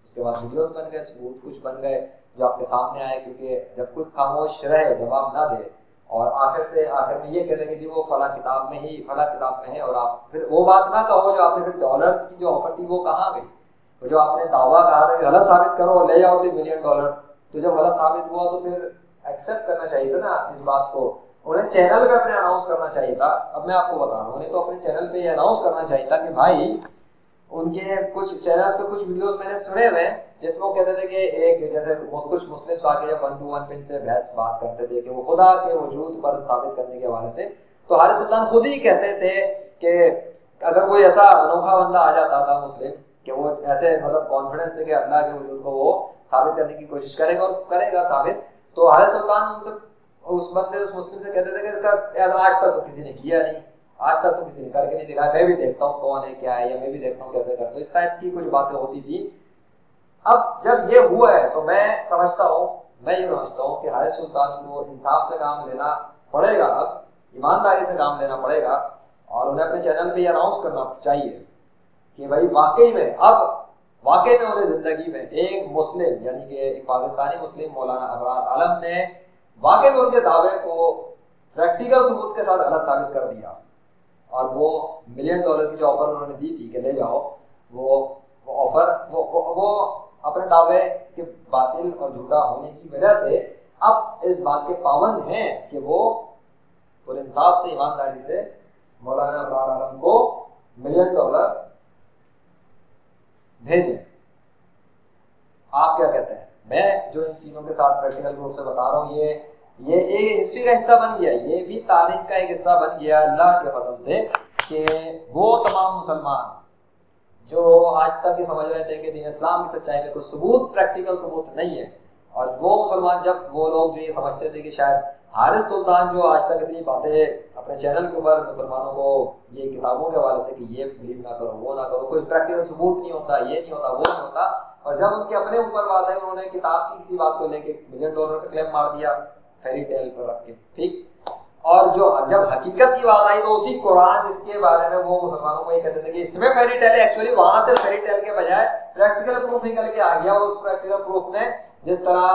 उसके बाद वीडियोस बन गए, सबूत कुछ बन गए जो आपके सामने आए। क्योंकि जब कुछ खामोश रहे, जवाब ना दे और आखिर में ये कह देंगे कि वो फला किताब में है और आप फिर वो बात ना कहो जो आपने फिर डॉलर्स की जो ऑफर थी वो कहाँ गई। तो जो आपने दावा कहा था कि गलत साबित करो ले जाओ $1 मिलियन, तो जब गलत साबित हुआ तो फिर एक्सेप्ट करना चाहिए था ना इस बात को। उन्हें चैनल पे अपने अनाउंस करना चाहिए था। अब मैं आपको बता रहा हूँ, उन्हें तो अपने चैनल पे ये अनाउंस करना चाहिए था कि भाई उनके कुछ चैनल्स पे कुछ वीडियोस मैंने सुने हुए जिसमें वो कहते थे कि एक जैसे कुछ मुस्लिम्स आके जब 1-to-1 पे इनसे बहस बात करते थे कि वो खुदा के वजूद पर साबित करने के हवाले से, तो हारिस सुल्तान खुद ही कहते थे कि अगर कोई ऐसा अनोखा बंदा आ जाता था मुस्लिम कि वो ऐसे मतलब कॉन्फिडेंस से कि अल्लाह के वजूद को वो साबित करने की कोशिश करेगा और करेगा साबित, तो हारिस सुल्तान उनसे उस मुस्लिम से कहते थे कि आज तक तो किसी ने किया नहीं, आज तक तो किसी ने करके नहीं दिखाया, मैं भी देखता हूँ कौन है क्या है, या मैं भी देखता हूँ कैसे करते, इस टाइप की कुछ बातें होती थी। अब जब ये हुआ है तो मैं ये समझता हूँ कि हारिस सुल्तान को इंसाफ से काम लेना पड़ेगा, अब ईमानदारी से काम लेना पड़ेगा और उन्हें अपने चैनल पे अनाउंस करना चाहिए कि भाई वाकई में उन्हें जिंदगी में एक मुस्लिम यानी कि एक पाकिस्तानी मुस्लिम मौलाना अबरार आलम ने वाकई में उनके दावे को प्रैक्टिकल सबूत के साथ गलत साबित कर दिया। और वो $1 मिलियन की जो ऑफर उन्होंने दी थी कि ले जाओ, वो ऑफर वो अपने दावे के बातिल और झूठा होने की वजह से अब इस बात के पाबंद हैं कि वो पूरे इंसाफ से, ईमानदारी से मौलाना अबरार आलम को $1 मिलियन भेजें। आप क्या कहते हैं? मैं जो इन चीजों के साथ प्रैक्टिकल रूप से बता रहा हूँ, ये एक हिस्ट्री का हिस्सा बन गया, ये भी तारीख का एक हिस्सा बन गया अल्लाह के फजल से कि वो तमाम मुसलमान जो आज तक ये समझ रहे थे कि दीन इस्लाम की सच्चाई में कोई सबूत, प्रैक्टिकल सबूत नहीं है, और वो मुसलमान जब वो लोग जो ये समझते थे कि शायद हारिस सुल्तान जो आज तक इतनी बातें अपने चैनल के ऊपर मुसलमानों को ये किताबों के हवाले से कि ये बिलीव ना करो, वो ना करो, कोई प्रैक्टिकल सबूत नहीं होता, ये नहीं होता, वो नहीं होता, और जब उनके अपने ऊपर बात है, उन्होंने किताब की किसी बात को लेके $1 मिलियन का क्लेम मार दिया फेरी टेल पर रख के, ठीक। और जो जब हकीकत की बात आई तो उसी कुरान जिसके बारे में वो मुसलमानों को ये कहते थे कि इसमें फेरी टेल है, एक्चुअली वहां से फेरी टेल के बजाय प्रैक्टिकल प्रूफ निकल के आ गया। और उस प्रैक्टिकल प्रूफ ने जिस तरह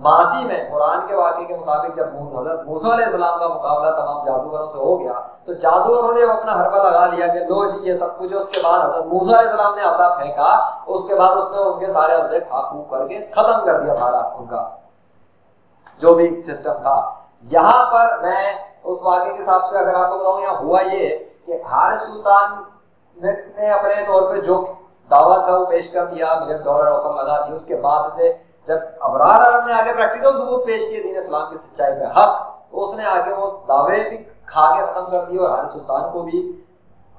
माजी में कुरान के वाक़े के मुताबिक जब हज़रत मूसा अलैहिस्सलाम का मुकाबला तमाम जादूगरों से हो गया तो जादूगरों ने अपना हरबा लगा लिया कि लो जी ये सब कुछ है। उसके बाद हज़रत मूसा अलैहिस्सलाम ने आसा फेंका, उसके बाद उसने उनके सारे हरबे खाकू करके खत्म कर दिया सारा उनका जो भी सिस्टम था। यहाँ पर मैं उस वाक़े के हिसाब से अगर आपको बताऊं, यहाँ हुआ ये कि हारिस सुल्तान ने अपने तौर पे जो दावा था वो पेश कर दिया, $1 मिलियन ऑफर लगा दी। उसके बाद से जब अबरार आलम ने आगे प्रैक्टिकल सबूत पेश किए दीन इस्लाम की सच्चाई पे हक, तो उसने आगे वो दावे भी खा के खत्म कर दिए। और हारिस सुल्तान को भी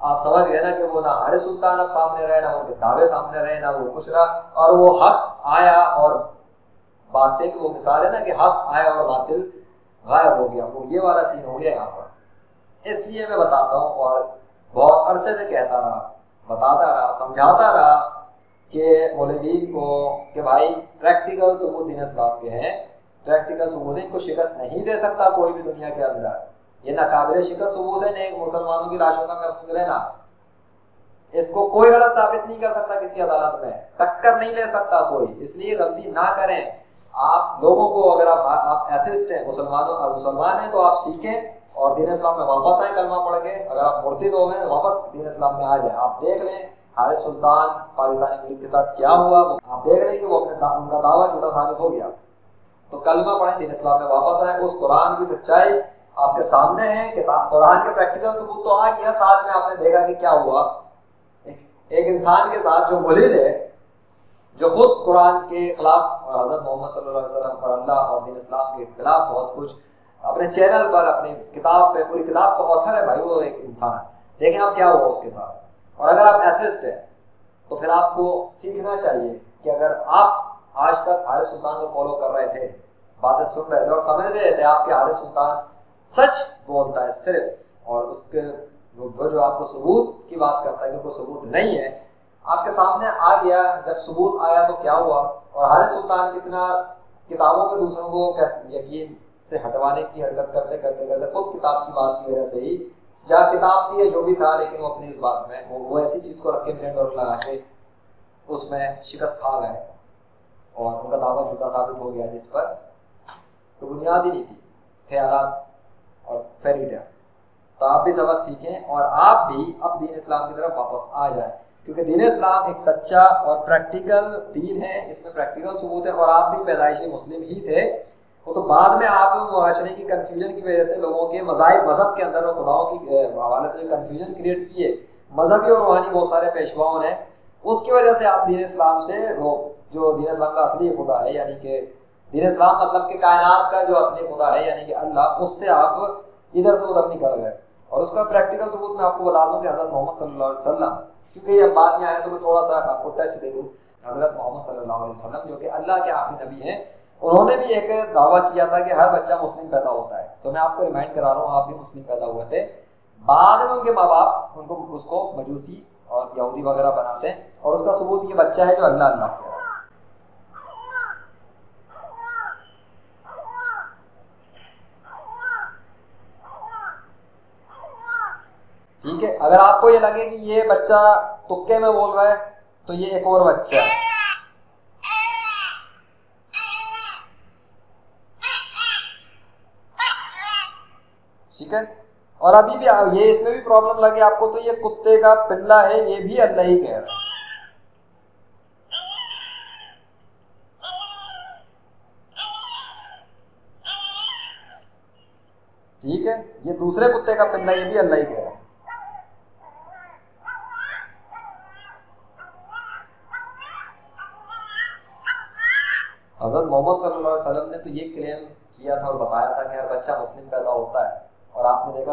आप समझ गए ना कि वो ना हारिस सुल्तान अब सामने रहे, ना उनके दावे सामने रहे, ना वो कुछ रहा, और वो हक आया और बातें की वो मिसाल है ना कि हक आया और बातिल गायब हो गया, वो ये वाला सीन हो गया यहाँ पर। इसलिए मैं बताता हूँ और बहुत अरसे से कहता रहा, बताता रहा, समझाता रहा कि मौलवीन को कि भाई प्रैक्टिकल सबूत दीन इस्लाम के हैं, प्रैक्टिकल सबूत इनको शिकस्त नहीं दे सकता कोई भी दुनिया के अंदर। ये नाकाबिल शिकस्त सबूत है, नेक मुसलमानों की लाशों का महफूज रहना, इसको कोई गलत साबित नहीं कर सकता किसी अदालत में, टक्कर नहीं ले सकता कोई। इसलिए गलती ना करें। आप लोगों को अगर आप एथिस्ट हैं, मुसलमान हैं, तो आप सीखें और दीन इस्लाम में वापस आए कलमा पढ़ के। अगर आप मुर्तिद हो गए वापस दीन इस्लाम में आ जाए। आप देख लें हारिस सुल्तान पाकिस्तानी मुल्क के साथ क्या हुआ, आप देख लें कि वो उनका दावा झूठा साबित हो गया। तो कलमा पढ़ें, दीन इस्लाम में वापस आए, उस कुरान की सच्चाई आपके सामने है, किताब कुरान के प्रैक्टिकल सबूत तो आ गया, साथ में आपने देखा कि क्या हुआ एक इंसान के साथ जो मुलिद है, जो खुद कुरान के खिलाफ हज़रत मोहम्मद सल्लल्लाहु अलैहि वसल्लम और अल्लाह और दीन इस्लाम के खिलाफ बहुत कुछ अपने चैनल पर, अपनी किताब पे, पूरी किताब का ऑथर है भाई वो एक इंसान। देखें आप क्या हुआ उसके साथ। और अगर आप एथिस्ट हैं तो फिर आपको सीखना चाहिए कि अगर आप आज तक हारिस सुल्तान को फॉलो कर रहे थे, बातें सुन रहे थे और समझ रहे थे आपके हारिस सुल्तान सच बोलता है सिर्फ, और उसके वो जो आपको सबूत की बात करता है कि कोई सबूत नहीं है, आपके सामने आ गया, जब सबूत आया तो क्या हुआ। और हारिस सुल्तान कितना किताबों पे दूसरों को यकीन से हटवाने की हरकत करते करते करते खुद किताब की बात की वजह से ही, या किताब थी जो भी था, लेकिन वो अपनी इस बात में वो ऐसी चीज को रख के $1 मिलियन लगा के उसमें शिकस्त खा गए और उनका दावा झूठा साबित हो गया, जिस पर तो बुनियाद ही नहीं थी, ख्यालात और फेरी टेल। तो आप भी सबक सीखें और आप भी अब दीन इस्लाम की तरफ वापस आ जाए, क्योंकि दीन इस्लाम एक सच्चा और प्रैक्टिकल दीन है, इसमें प्रैक्टिकल सबूत है। और आप भी पैदाइशी मुस्लिम ही थे, वो तो बाद में आप मुआशरे की कन्फ्यूजन की वजह से लोगों के मजहब के अंदर और खुदाओं की हवाले से जो कन्फ्यूजन क्रिएट किए मजहबी और रूहानी बहुत सारे पेशवाओं ने, उसकी वजह से आप दीन इस्लाम से वो जो दीन इस्लाम का असली खुदा है, यानी कि दीन इस्लाम मतलब कि कायनात का जो असली खुदा है यानी कि अल्लाह, उससे आप इधर से उधर निकल गए। और उसका प्रैक्टिकल सबूत मैं आपको बता दूं कि हज़रत मोहम्मद सल्लल्लाहु अलैहि वसल्लम, क्योंकि ये बात नहीं आए तो मैं थोड़ा सा आपको टच दे दूं। हज़रत मोहम्मद सल्लल्लाहु अलैहि वसल्लम जो कि अल्लाह के आखिरी नबी हैं, उन्होंने भी एक दावा किया था कि हर बच्चा मुस्लिम पैदा होता है। तो मैं आपको रिमाइंड करा रहा हूँ, आप भी मुस्लिम पैदा हुए थे, बाद में उनके माँ बाप उसको मजूसी और यहूदी वगैरह बनाते हैं, और उसका सबूत ये बच्चा है जो अल्लाह अल्लाह कह रहा है। ठीक है, अगर आपको ये लगे कि ये बच्चा तुक्के में बोल रहा है तो ये एक और बच्चा है। ठीक है, और अभी भी ये इसमें भी प्रॉब्लम लगे आपको तो ये कुत्ते का पिल्ला है, ये भी अल्लाह ही कह रहा है। ठीक है, ये दूसरे कुत्ते का पिल्ला, ये भी अल्लाह ही कह रहा है। हज़रत मोहम्मद सल्लल्लाहु अलैहि वसल्लम ने तो ये क्लेम किया था और बताया था कि हर बच्चा मुस्लिम पैदा होता है, और आपने देखा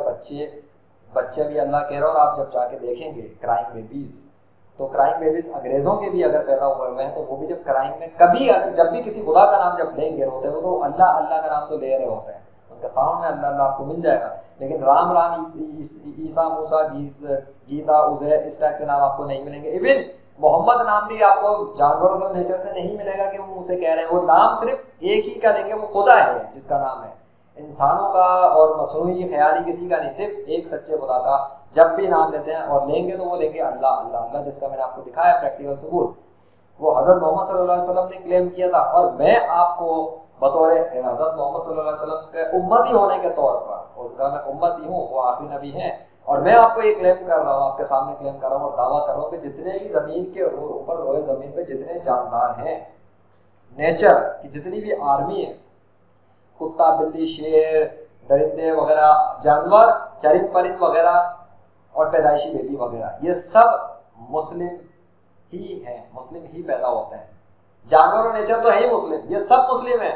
बच्चे भी अल्लाह कह रहा है। और आप जब जाके देखेंगे क्राइम बेबीज, तो क्राइम बेबीज अंग्रेजों के भी अगर पैदा हुए हुए हैं तो वो भी जब क्राइम में कभी अगर जब भी किसी खुदा का नाम जब लेंगे होते हैं वो तो अल्लाह अल्लाह का नाम तो ले रहे होते हैं, उनका साउंड में अल्लाह अल्लाह आपको मिल जाएगा। लेकिन राम राम, ईसा, मूसा, गीता, उज़ैर, इस टाइप के नाम आपको नहीं मिलेंगे। इवन मोहम्मद नाम भी आपको जानवरों से, नेचर से नहीं मिलेगा कि वो मुझसे कह रहे हैं। वो नाम सिर्फ एक ही का लेंगे, वो खुदा है जिसका नाम है, इंसानों का और मसनूई ख्याली किसी का नहीं, सिर्फ एक सच्चे खुदा का जब भी नाम लेते हैं और लेंगे तो वो लेंगे अल्लाह अल्लाह अल्लाह, जिसका मैंने आपको दिखाया प्रैक्टिकल सबूत। वो हज़रत मोहम्मद सल्लल्लाहु अलैहि वसल्लम ने क्लेम किया था, और मैं आपको बतौर हज़रत मोहम्मद सल्लल्लाहु अलैहि वसल्लम के उम्मती होने के तौर पर, उनका मैं उम्मती हूँ, वो आखिरी नबी हैं, और मैं आपको ये क्लेम कर रहा हूँ, आपके सामने क्लेम कर रहा हूँ और दावा कर रहा हूँ कि जितने भी जमीन के ऊपर रोए जमीन पे जितने जानदार हैं, नेचर की जितनी भी आर्मी है, कुत्ता, बिल्ली, शेर, दरिंदे वगैरह, जानवर, चरिंद परिंद वगैरह और पैदाइशी बेबी वगैरह, ये सब मुस्लिम ही हैं, मुस्लिम ही पैदा होते हैं। जानवर और नेचर तो है ही मुस्लिम, ये सब मुस्लिम है,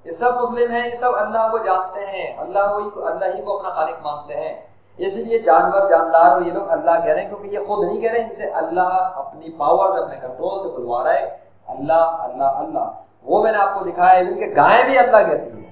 ये सब मुस्लिम है, ये सब अल्लाह को जानते हैं, अल्लाह ही को अपना खालिक मानते हैं। इसलिए जानवर, जानदार और ये लोग अल्लाह कह रहे हैं, क्योंकि ये खुद नहीं कह रहे हैं, इनसे अल्लाह अपनी पावर से, अपने कंट्रोल से बुलवा रहा है, अल्लाह अल्लाह अल्लाह। वो मैंने आपको दिखाया है, इनके गायें भी अल्लाह कहती है।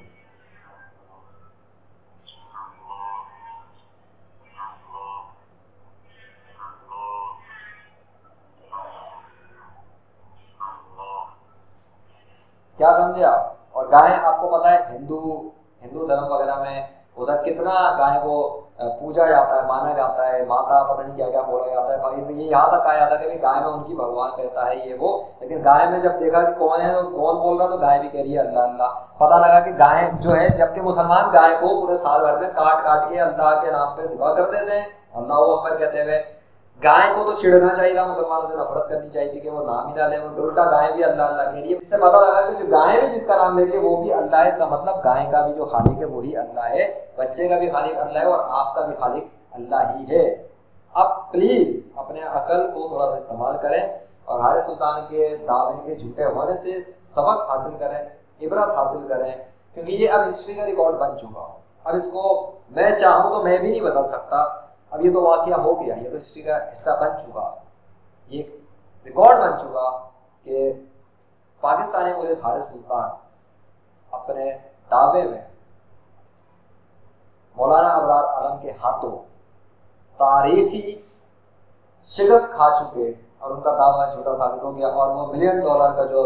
क्या समझे आप? और गाय आपको पता है हिंदू धर्म वगैरह में उधर कितना गाय को पूजा जाता है, माना जाता है, माता पता नहीं क्या क्या बोला जाता है। भाई ये यहाँ तक कहा जाता है कि गाय में उनकी भगवान रहता है, ये वो। लेकिन गाय में जब देखा कि कौन है तो कौन बोल रहा, तो गाय भी कह रही है अल्लाह अल्लाह। पता लगा कि गाय जो है, जबकि मुसलमान गाय को पूरे साल भर में काट काट के अल्लाह के नाम पे ज़िबा कर देते हैं, अल्लाह अकबर कहते हुए। गाय को तो चिढ़ना चाहिए था, मुसलमानों से नफरत करनी चाहिए थी कि वो नाम ही ना ले, वो उल्टा गाय भी अल्लाह अल्लाह कह रही है। इससे पता लगा कि जो गाय भी जिसका नाम ले रही है वो भी अल्लाह है। इसका मतलब गाय का भी जो खालिक है वही अल्लाह है, बच्चे का भी खालिक अल्लाह है और आपका भी खालिक अल्लाह ही है। अब प्लीज अपने अकल को थोड़ा सा इस्तेमाल करें और हारिस सुल्तान के दावे के झूठे होने से सबक हासिल करें, इबरत हासिल करें, क्योंकि ये अब हिस्ट्री का रिकॉर्ड बन चुका। अब इसको मैं चाहूँ तो मैं भी नहीं बदल सकता। अब ये तो वाकया हो गया, ये तो हिस्ट्री का हिस्सा बन चुका, ये रिकॉर्ड बन चुका कि पाकिस्तानी मुल्क हारिस सुल्तान अपने दावे में मौलाना अबरार आलम के हाथों तारीखी शिकस्त खा चुके और उनका दावा झूठा साबित हो गया और वो $1 मिलियन का जो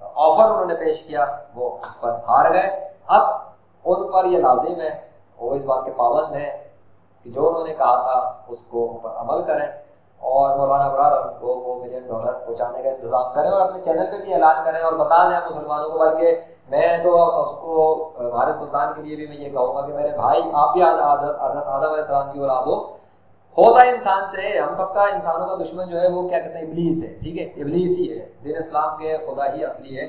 ऑफर उन्होंने पेश किया वो उस पर हार गए। अब उन पर ये लाजिम है, वो इस बात के पाबंद है कि जो उन्होंने कहा था उसको ऊपर अमल करें और मौलाना अबरार को वो $1 मिलियन पहुँचाने का इंतजाम करें और अपने चैनल पे भी ऐलान करें और बता दें मुसलमानों को। बल्कि मैं तो उसको हारिस सुल्तान के लिए भी मैं ये कहूँगा कि मेरे भाई, आप भी आदम अलैहिस्सलाम की औलाद होता है इंसान से, हम सबका इंसानों का दुश्मन जो है वो क्या कहते हैं, इब्लीस है। ठीक है, इब्लीस ही है, दीन इस्लाम के खुदा ही असली है।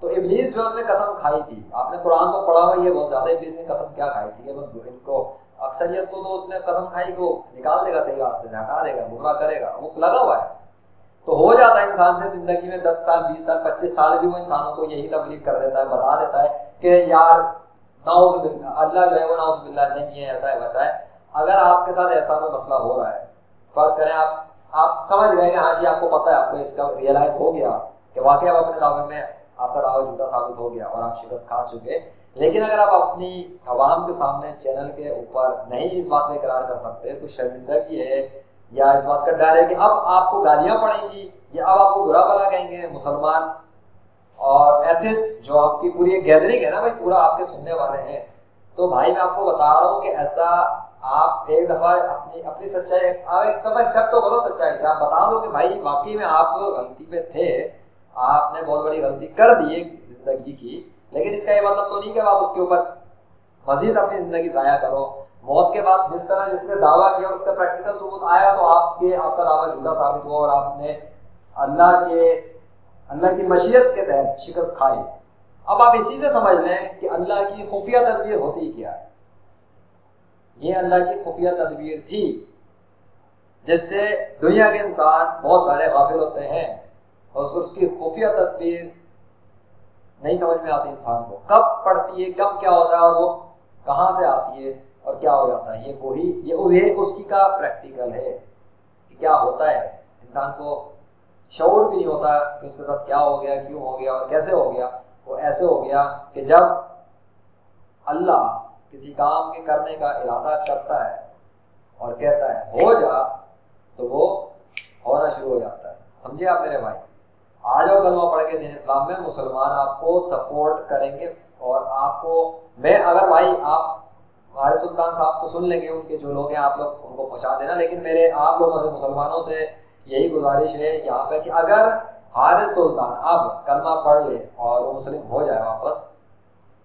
तो इब्लीस जो उसने कसम खाई थी, आपने कुरान को पढ़ा हुआ, ये बहुत ज्यादा इब्लीस ने कसम क्या खाई थी, इनको अक्सरियत को तो उसने कसम खाई को निकाल देगा, सही रास्ते से हटा देगा, गुमराह करेगा, वो लगा हुआ है। तो हो जाता है इंसान से जिंदगी में 10 साल 20 साल 25 साल भी वो इंसानों को यही तबलीग कर देता है, बता देता है कि यार अल्लाह जो है वो नाउज़ुबिल्लाह नहीं है, ऐसा है वैसा है। अगर आपके साथ ऐसा कोई मसला हो रहा है, फर्ज करें आप समझ गए कि हाँ जी आपको पता है, आपको इसका रियलाइज हो गया कि वाकई आप अपने दावे में आपका दावा झूठा साबित हो गया और आप शिकस्त खा चुके। लेकिन अगर आप अपनी अवाम के सामने चैनल के ऊपर नहीं इस बात में इकरार कर सकते तो शर्मिंदगी है या इस बात का डर है कि अब आपको गालियां पड़ेंगी या अब आपको बुरा भला कहेंगे मुसलमान और एथिस्ट, जो आपकी पूरी गैदरिंग है ना भाई, पूरा आपके सुनने वाले हैं। तो भाई मैं आपको बता रहा हूँ कि ऐसा आप एक दफा अपनी अपनी सच्चाई आप एक दफा एक्सेप्ट तो करो सच्चाई से, आप बता दो कि भाई वाकई में आप गलती पे थे, आपने बहुत बड़ी गलती कर दी है जिंदगी की, लेकिन इसका ये मतलब तो नहीं कि आप उसके ऊपर मजीद अपनी जिंदगी जाया करो। मौत के बाद जिस तरह जिसने दावा किया उसका प्रैक्टिकल सबूत आया तो आपका दावा झूठा साबित हुआ और आपने अल्लाह की मशीयत के तहत शिकस्त खाई। अब आप इसी से समझ लें कि अल्लाह की खुफिया तदबीर होती क्या है। ये अल्लाह की खुफिया तदबीर थी जिससे दुनिया के इंसान बहुत सारे गाफिल होते हैं और उसकी खुफिया तदबीर नहीं समझ में आती इंसान को, कब पड़ती है, कब क्या होता है और वो कहाँ से आती है और क्या हो जाता है। ये उसकी का प्रैक्टिकल है कि क्या होता है। इंसान को शऊर भी नहीं होता कि उसके साथ क्या हो गया, क्यों हो गया और कैसे हो गया। वो ऐसे हो गया कि जब अल्लाह किसी काम के करने का इरादा करता है और कहता है हो जा, तो वो होना शुरू हो जाता है। समझे आप मेरे भाई? आ जाओ कलमा पढ़ के दीन इस्लाम में, मुसलमान आपको सपोर्ट करेंगे और आपको मैं अगर भाई आप हारिस सुल्तान साहब तो सुन लेंगे, उनके जो लोग हैं आप लोग उनको पहुंचा देना, लेकिन मेरे आप लोगों से मुसलमानों से यही गुजारिश है यहाँ पे कि अगर हारिस सुल्तान अब कलमा पढ़ ले और वो मुस्लिम हो जाए वापस,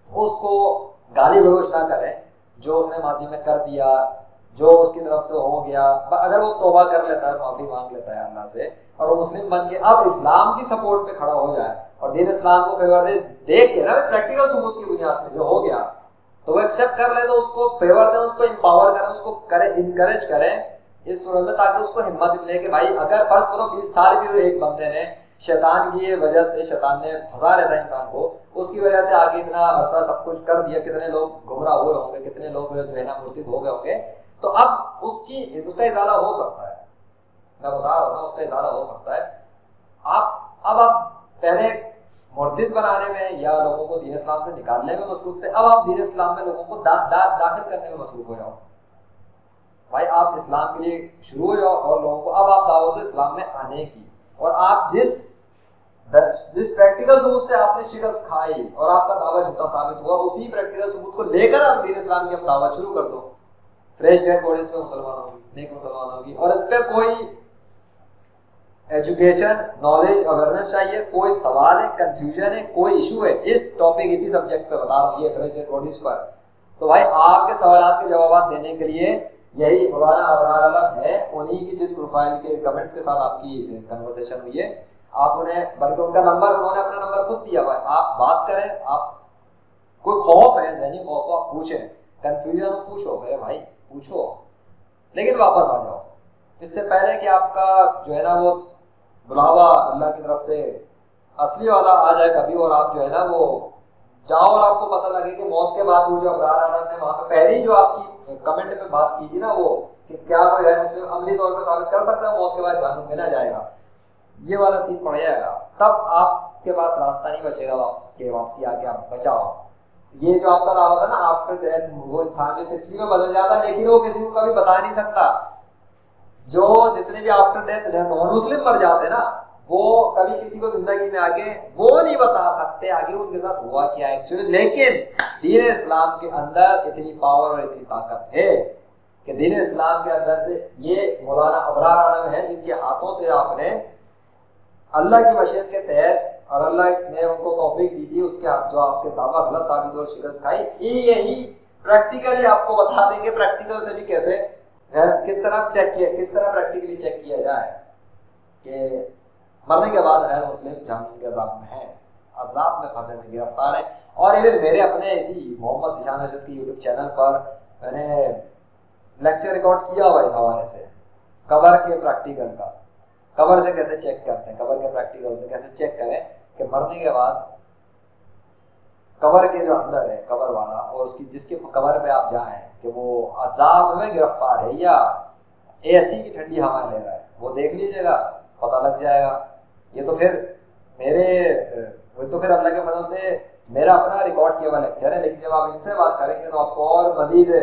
तो उसको गाली गलौज ना करें जो उसने माजी में कर दिया, जो उसकी तरफ से हो गया। अगर वो तौबा कर लेता है, माफी मांग लेता है अल्लाह से और वो मुस्लिम बन के अब इस्लाम की सपोर्ट पे खड़ा हो जाए और दीन इस्लाम को फेवर दे, देख के ना प्रैक्टिकल सबूत की बुनियाद पे जो हो गया तो वो एक्सेप्ट कर ले, तो उसको फेवर दें, उसको एम्पावर करें, उसको करें, इनकरेज करें इस सूरत में, ताकि उसको हिम्मत मिले कि भाई अगर फर्ज करो 20 साल भी हुए एक बंदे ने शैतान की वजह से, शैतान ने फंसा लेता है इंसान को, उसकी वजह से आगे इतना अरसा सब कुछ कर दिया, कितने लोग गुमराह हुए होंगे, कितने लोग जो है ना मुर्तिद हो गए होंगे, तो अब उसका इजाला हो सकता है। मैं बता रहा हूँ ना, उसका इजाला हो सकता है। आप पहले मुर्तिद बनाने में या लोगों को दीन इस्लाम से निकालने में मसरूफ थे, अब आप दीन इस्लाम में लोगों को दाखिल करने में मसरूफ हो जाओ। भाई आप इस्लाम के लिए शुरू हो जाओ और लोगों को अब आप दावत दो इस्लाम में आने की, और आप जिस प्रैक्टिकल सबूत से आपने शिकस्त खाई और आपका दावा झूठा साबित हुआ, उसी प्रैक्टिकल सबूत को लेकर आप दीन इस्लाम की अब दावा शुरू कर दो। फ्रेश डेड बॉडीज पे मुसलमान होगी, नेक मुसलमान होगी, और इस पर कोई एजुकेशन, नॉलेज, अवेयरनेस चाहिए, कोई सवाल है, कंफ्यूजन है, कोई इशू है इस टॉपिक, इसी सब्जेक्ट पे बता रहा हूँ, ये फ्रेश डेड बॉडीज पर, तो भाई आपके सवालात के जवाब देने के लिए यही मौलाना अबरार आलम है। उन्हीं की जिस प्रोफाइल के कमेंट्स के साथ आपकी कन्वर्सेशन हुई है, आप उन्हें, बल्कि उनका नंबर, उन्होंने अपना नंबर खुद दिया हुआ है, आप बात करें। आप कोई खौफ है, ज़हनी खौफ को आप पूछें, कंफ्यूजन हो पूछो मेरे भाई, पूछो, लेकिन वापस आ जाओ। इससे पहले कि आपका जो है ना वो बुलावा अल्लाह की तरफ से असली वाला आ जाए कभी, और आप जो है ना वो जाओ और आपको पता लगे कि मौत के बाद वो जो अबरार आलम ने वहां पे पहली जो आपकी कमेंट में बात की थी ना, वो कि क्या कोई गैर मुस्लिम अमली तौर पर साबित कर सकता है मौत के बाद जहन्नुम में ना जाएगा, ये वाला सीन पड़ जाएगा, तब आपके पास रास्ता नहीं बचेगा वापसी आके आप बचाओ। ये जो आपका दावा था ना आफ्टर डेथ, वो इंसान जो तितली में बदल जाता, लेकिन वो किसी को कभी बता नहीं सकता। जो जितने भी आफ्टर डेथ नॉन मुस्लिम मर जाते ना, वो कभी किसी को जिंदगी में आके वो नहीं बता सकते आगे उनके साथ हुआ क्या एक्चुअली। लेकिन दीन इस्लाम के अंदर इतनी पावर और इतनी ताकत है कि दीन इस्लाम के अंदर से ये मौलाना अबरार आलम है जिनके हाथों से आपने अल्लाह की मशीयत के तहत और अल्लाह ने उनको तौफीक दी थी, उसके जो आपके दावा गलत साबित और शिकस्त खाई, यही प्रैक्टिकली आपको बता देंगे, प्रैक्टिकल से भी कैसे किस तरह चेक किया, किस तरह प्रैक्टिकली चेक किया जाए कि मरने के बाद गैर मुस्लिम जहन्नुम के अज़ाब में है, अज़ाब में फंसे में गिरफ्तार है। और इवन मेरे अपने इसी मोहम्मद ज़िशान अरशद के यूट्यूब चैनल पर मैंने लेक्चर रिकॉर्ड किया हुआ इस हवाले से, कब्र के प्रैक्टिकल का, कब्र से कैसे चेक करते हैं, कब्र के प्रैक्टिकल से कैसे चेक करें कि मरने के बाद कब्र के जो अंदर है कब्र वाला, और उसकी जिसके कब्र पे आप जाएं कि वो अज़ाब में गिरफ्तार है या एसी की ठंडी हवा ले रहा है, वो देख लीजिएगा, पता लग जाएगा। ये तो फिर अल्लाह के फजल से मेरा अपना रिकॉर्ड किया हुआ लेक्चर है, लेकिन जब आप इनसे बात करेंगे तो आपको और मजीद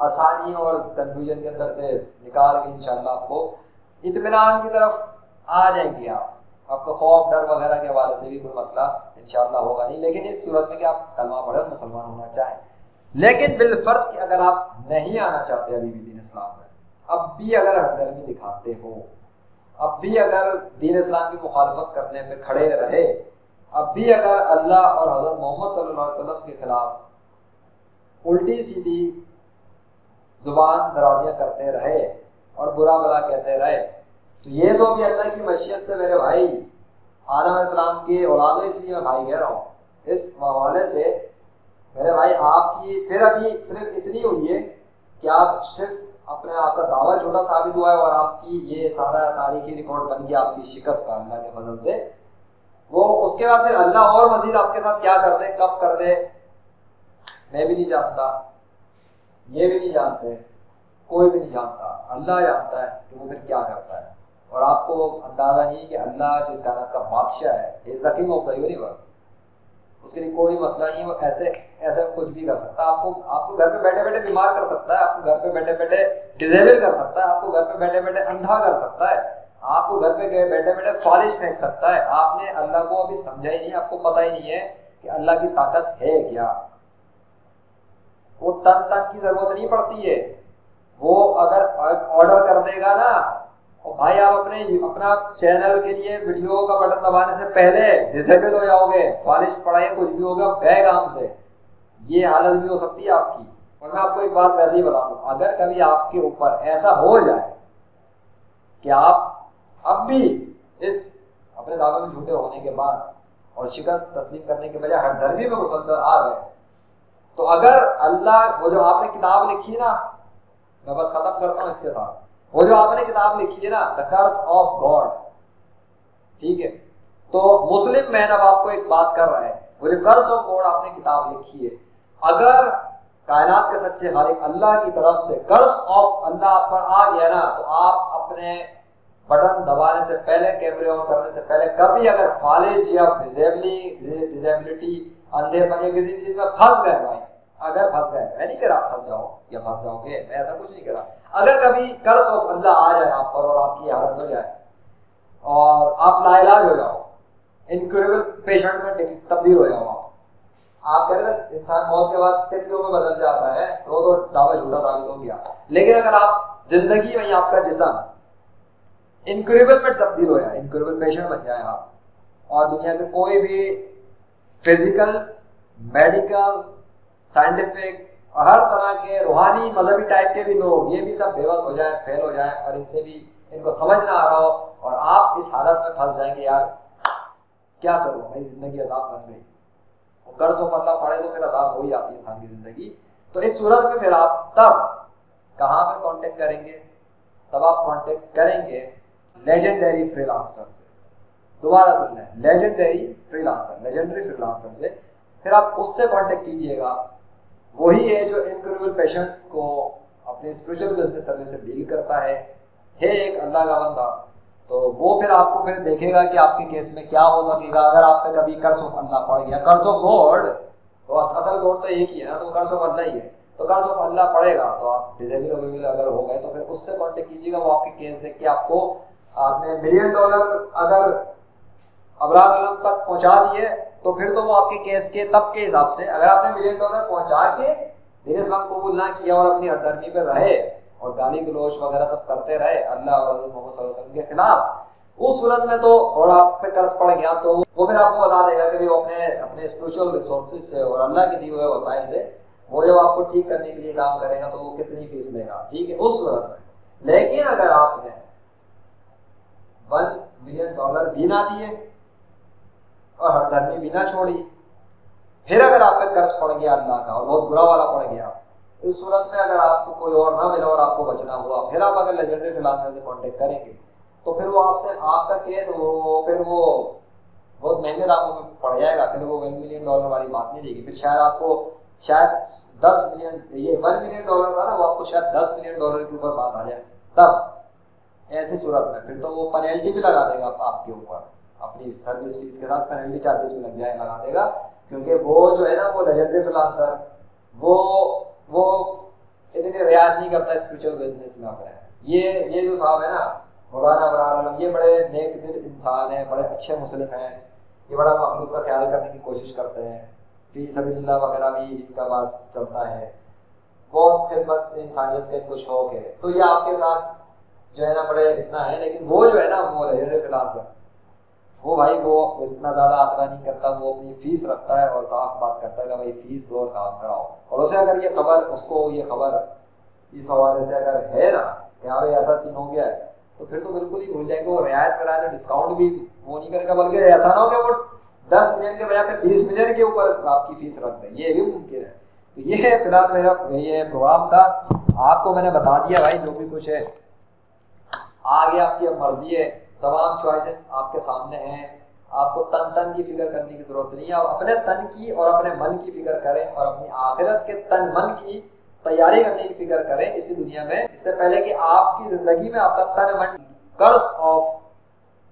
आसानी और कंफ्यूजन के अंदर से निकाल के इंशाल्लाह आपको इत्मीनान की तरफ आ जाएंगे। आपको खौफ डर वगैरह के हवाले से भी कोई मसला इंशाल्लाह होगा नहीं, लेकिन इस सूरत में कि आप कलमा पढ़े मुसलमान होना चाहें। लेकिन बिलफर्ज कि अगर आप नहीं आना चाहते अभी भी दीन इस्लाम में, अब भी अगर हरदर्मी दिखाते हो, अब भी अगर दीन इस्लाम की मुखालफत करने पे खड़े रहे, अब भी अगर अल्लाह और हज़रत मोहम्मद सल्लल्लाहु अलैहि वसल्लम के खिलाफ उल्टी सीधी जुबान दराजियां करते रहे और बुरा भला कहते रहे, तो ये तो भी अल्लाह की मशीयत से मेरे भाई आदम अलैहिस्सलाम की औलाद, इसलिए मैं भाई कह रहा हूँ, इस हवाले से मेरे भाई आपकी फिर अभी सिर्फ इतनी हुई है कि आप सिर्फ अपने आप का दावा छोटा साबित हुआ है और आपकी ये सारा तारीखी रिकॉर्ड बन गया आपकी शिकस्त का अल्लाह के फजल से। वो उसके बाद फिर अल्लाह और मजीद आपके साथ क्या कर दे, कब कर दे, मैं भी नहीं जानता, ये भी नहीं जानते, कोई भी नहीं जानता, अल्लाह जानता है कि वो फिर क्या करता है। और आपको अंदाजा नहीं कि अल्लाह जिस कायनात का बादशाह है, is the king of the universe, उसके लिए कोई मसला नहीं है, वो ऐसे ऐसे कुछ भी कर सकता है। आपको घर पे बैठे बैठे बीमार कर सकता है, आपको घर पे बैठे बैठे डिसेबल कर सकता है, आपको घर पे बैठे बैठे अंधा कर सकता है, आपको घर पे बैठे बैठे फालिश फेंक सकता है। आपने अल्लाह को अभी समझा ही नहीं, आपको पता ही नहीं है कि अल्लाह की ताकत है क्या। वो तन की जरूरत नहीं पड़ती है, वो अगर ऑर्डर कर देगा ना, और भाई आप अपना चैनल के लिए वीडियो का बटन दबाने से पहले डिसेबल हो जाओगे, फालिश पढ़ाई कुछ भी होगा गए काम से, ये हालत भी हो सकती है आपकी। और मैं आपको एक बात वैसे ही बता दूं, अगर कभी आपके ऊपर ऐसा हो जाए कि आप अब भी इस अपने दावे में झूठे होने के बाद और शिकस्त तस्लीम करने के बजाय हरदर्मी में मुसलसल आ गए, तो अगर अल्लाह वो जो आपने किताब लिखी ना, मैं बस खत्म करता हूँ इसके साथ, वो जो आपने किताब लिखी है ना, द कर्स ऑफ गॉड, ठीक है, तो मुस्लिम मैन अब आपको एक बात कर रहा है, वो जो कर्स ऑफ गॉड आपने किताब लिखी है, अगर कायनात के सच्चे खालिक अल्लाह की तरफ से कर्स ऑफ अल्लाह पर आ गया ना, तो आप अपने बटन दबाने से पहले, कैमरे ऑन करने से पहले कभी अगर फालिज या डिसेबिलिटी, अंधेपन या किसी चीज में फंस गए भाई, अगर फंस गए, मैं नहीं कह रहा फंस जाओ या फंस जाओगे, मैं ऐसा कुछ नहीं कह रहा, अगर कभी कर्ज ऑफ अल्लाह आ जाए आप पर और आपकी हालत हो जाए और आप लाइलाज हो जाओ, इनक्यूरेबल पेशेंट में तब्दील हो जाओ, आप कह रहे थे इंसान मौत के बाद तितलियों में बदल जाता है, तो दावा झूठा साबित हो गया। लेकिन अगर आप जिंदगी में आपका जिस्म इनक्यूरेबल में तब्दील हो जाए, इनक्यूरेबल पेशेंट बन जाए आप, और दुनिया के कोई भी फिजिकल, मेडिकल, साइंटिफिक, हर तरह के रूहानी मजहबी टाइप के भी लोग, ये भी सब बेबस हो जाए, फेल हो जाए, और इनसे भी इनको समझ ना आ रहा हो, और आप इस हालत में फंस जाएंगे, यार क्या करूं, मेरी जिंदगी अजाब बन गई, कर्ज ऑफ अल्लाह पड़े तो फिर अजाब हो ही जाती है इंसान की जिंदगी। तो इस सूरत में फिर आप तब कहाँ पे कांटेक्ट करेंगे, तब आप कांटेक्ट करेंगे लेजेंडरी फ्रीलांसर से, दोबारा सुन लें, लेजेंडरी फ्रीलांसर, लेजेंडरी फ्रीलांसर से, फिर आप उससे कांटेक्ट कीजिएगा। वही है जो इनक्यूरेबल पेशेंट्स को अपने स्पिरिचुअल बिजनेस सर्विस से डील करता है एक अल्लाह का बंदा, तो वो फिर आपको फिर देखेगा कि आपके केस में क्या हो सकेगा अगर आप पे कभी कर्ज ऑफ अल्लाह पड़ गया। कर्ज ऑफ गॉड, तो असल गॉड तो एक ही है ना, तो कर्ज ऑफ अल्लाह ही है, तो कर्ज ऑफ अल्लाह पड़ेगा तो आप डिसेबल अगर हो गए तो फिर उससे कांटेक्ट कीजिएगा। वो आपके केस देख के आपको, आपने $1 मिलियन अगर अबरार आलम तक पहुंचा दिए तो फिर तो वो आपके केस के तब के हिसाब से, अगर आपने $1 मिलियन पहुंचा के दीन इस्लाम कबूल ना किया और अपनी हरदर्मी पे रहे और गाली गलोच वगैरह सब करते रहे अल्लाह और मोहम्मद सल्लल्लाहु अलैहि वसल्लम के खिलाफ, उस सूरत में तो और आप पे कर्ज पड़ गया तो वो फिर आपको बता देगा कि वो अपने स्पिरिचुअल रिसोर्सेज से और अल्लाह के दिए हुए वसाइल से वो जब आपको ठीक करने के लिए काम करेगा तो वो कितनी फीस लेगा, ठीक है, उस सूरत में। लेकिन अगर आपने $1 मिलियन भी ना दिए और हरदर्मी भी ना छोड़ी, फिर अगर आप पे कर्ज पड़ गया अल्लाह का और बहुत बुरा वाला पड़ गया, इस सूरत में अगर आपको कोई और ना मिला और आपको बचना हुआ, फिर आप अगर लेजेंडरी फ्रीलांसर से कांटेक्ट करेंगे तो फिर वो आपसे आपका केस फिर वो बहुत महंगे दामों में पड़ जाएगा। फिर वो $1 मिलियन वाली बात नहीं रहेगी, फिर शायद आपको 10 मिलियन, ये $1 मिलियन था ना, वो आपको शायद $10 मिलियन के ऊपर बात आ जाए। तब ऐसी सूरत में फिर तो वो पेनल्टी भी लगा देगा आपके ऊपर, अपनी सर्विस फीस के साथ पेनल्टी चार्जेस भी लगा देगा, क्योंकि वो जो है ना वो लेजेंडरी फ्रीलांसर वो इतनी रियायत नहीं करता स्पिरिचुअल बिजनेस में अपने। ये जो साहब है ना मौलाना अबरार आलम, ये बड़े नेक दिल इंसान है, बड़े अच्छे मुस्लिम हैं, ये बड़ा मखलूक का ख्याल करने की कोशिश करते हैं, फी सबिलिल्लाह वगैरह भी इनका पास चलता है, बहुत खिदमत इंसानियत का इनको शौक है। तो ये आपके साथ जो है ना बड़े इतना है, लेकिन वो जो है ना वो लहरे फिलास है, वो भाई वो इतना ज़्यादा आसरा नहीं करता, वो अपनी फीस रखता है और साफ बात करता है कि भाई फीस दो और काम कराओ। और उसे अगर ये खबर उसको ये खबर इस हवाले से अगर है ना कि हाँ भाई ऐसा सीन हो गया है, तो फिर तो बिल्कुल ही भूल जाएंगे, वो रियायत कराए तो डिस्काउंट भी वो नहीं करेगा, बल्कि ऐसा ना हो कि वो 10 मिलियन के बजाय फिर 20 मिलियन के ऊपर आपकी फीस रख दें, ये भी मुमकिन है। तो ये फिलहाल मेरा ये प्रोग्राम था, आपको मैंने बता दिया भाई जो भी कुछ है, आगे आपकी मर्जी है, तमाम चॉइसेस आपके सामने हैं, आपको तन की फिक्र करने की जरूरत नहीं है। आप अपने तन की और अपने मन की फिक्र करें और अपनी आखिरत के तन मन की तैयारी करने की फिक्र करें इसी दुनिया में, इससे पहले कि आपकी जिंदगी में आपका तन मन कर्ज ऑफ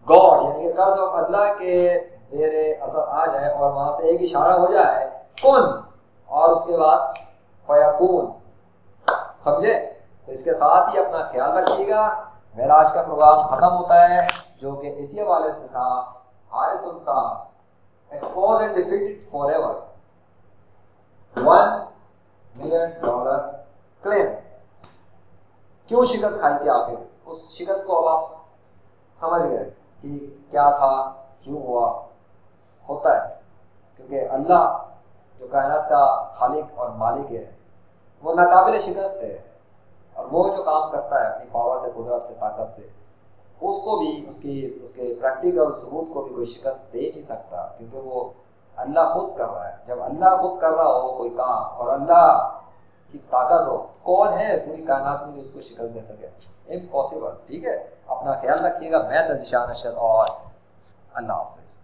गॉड यानी कि कर्ज ऑफ अल्लाह के जेरे असर आ जाए और वहां से एक इशारा हो जाए कुन, और उसके बाद फयकून, समझे। तो इसके साथ ही अपना ख्याल रखिएगा। मेरा आज का प्रोग्राम खत्म होता है, जो कि इसी हवाले से था, Haris Sultan exposed and defeated forever, $1 million claim. क्यों शिकस्त खाई थी आखिर, उस शिकस्त को अब आप समझ गए कि क्या था, क्यों हुआ। होता है क्योंकि अल्लाह जो कायनात का खालिक और मालिक है वो नाकाबिल शिकस्त है, और वो जो काम करता है अपनी पावर से, कुदरत से, ताकत से, उसको भी उसके प्रैक्टिकल सबूत को भी कोई शिकस्त दे नहीं सकता, क्योंकि वो अल्लाह खुद कर रहा है। जब अल्लाह खुद कर रहा हो कोई काम और अल्लाह की ताकत हो, कौन है पूरी कायनात में उसको शिकस्त दे सके? इम्पॉसिबल। ठीक है, अपना ख्याल रखिएगा। मैं ज़िशान अशरफ और अल्लाह हाफ़िज़।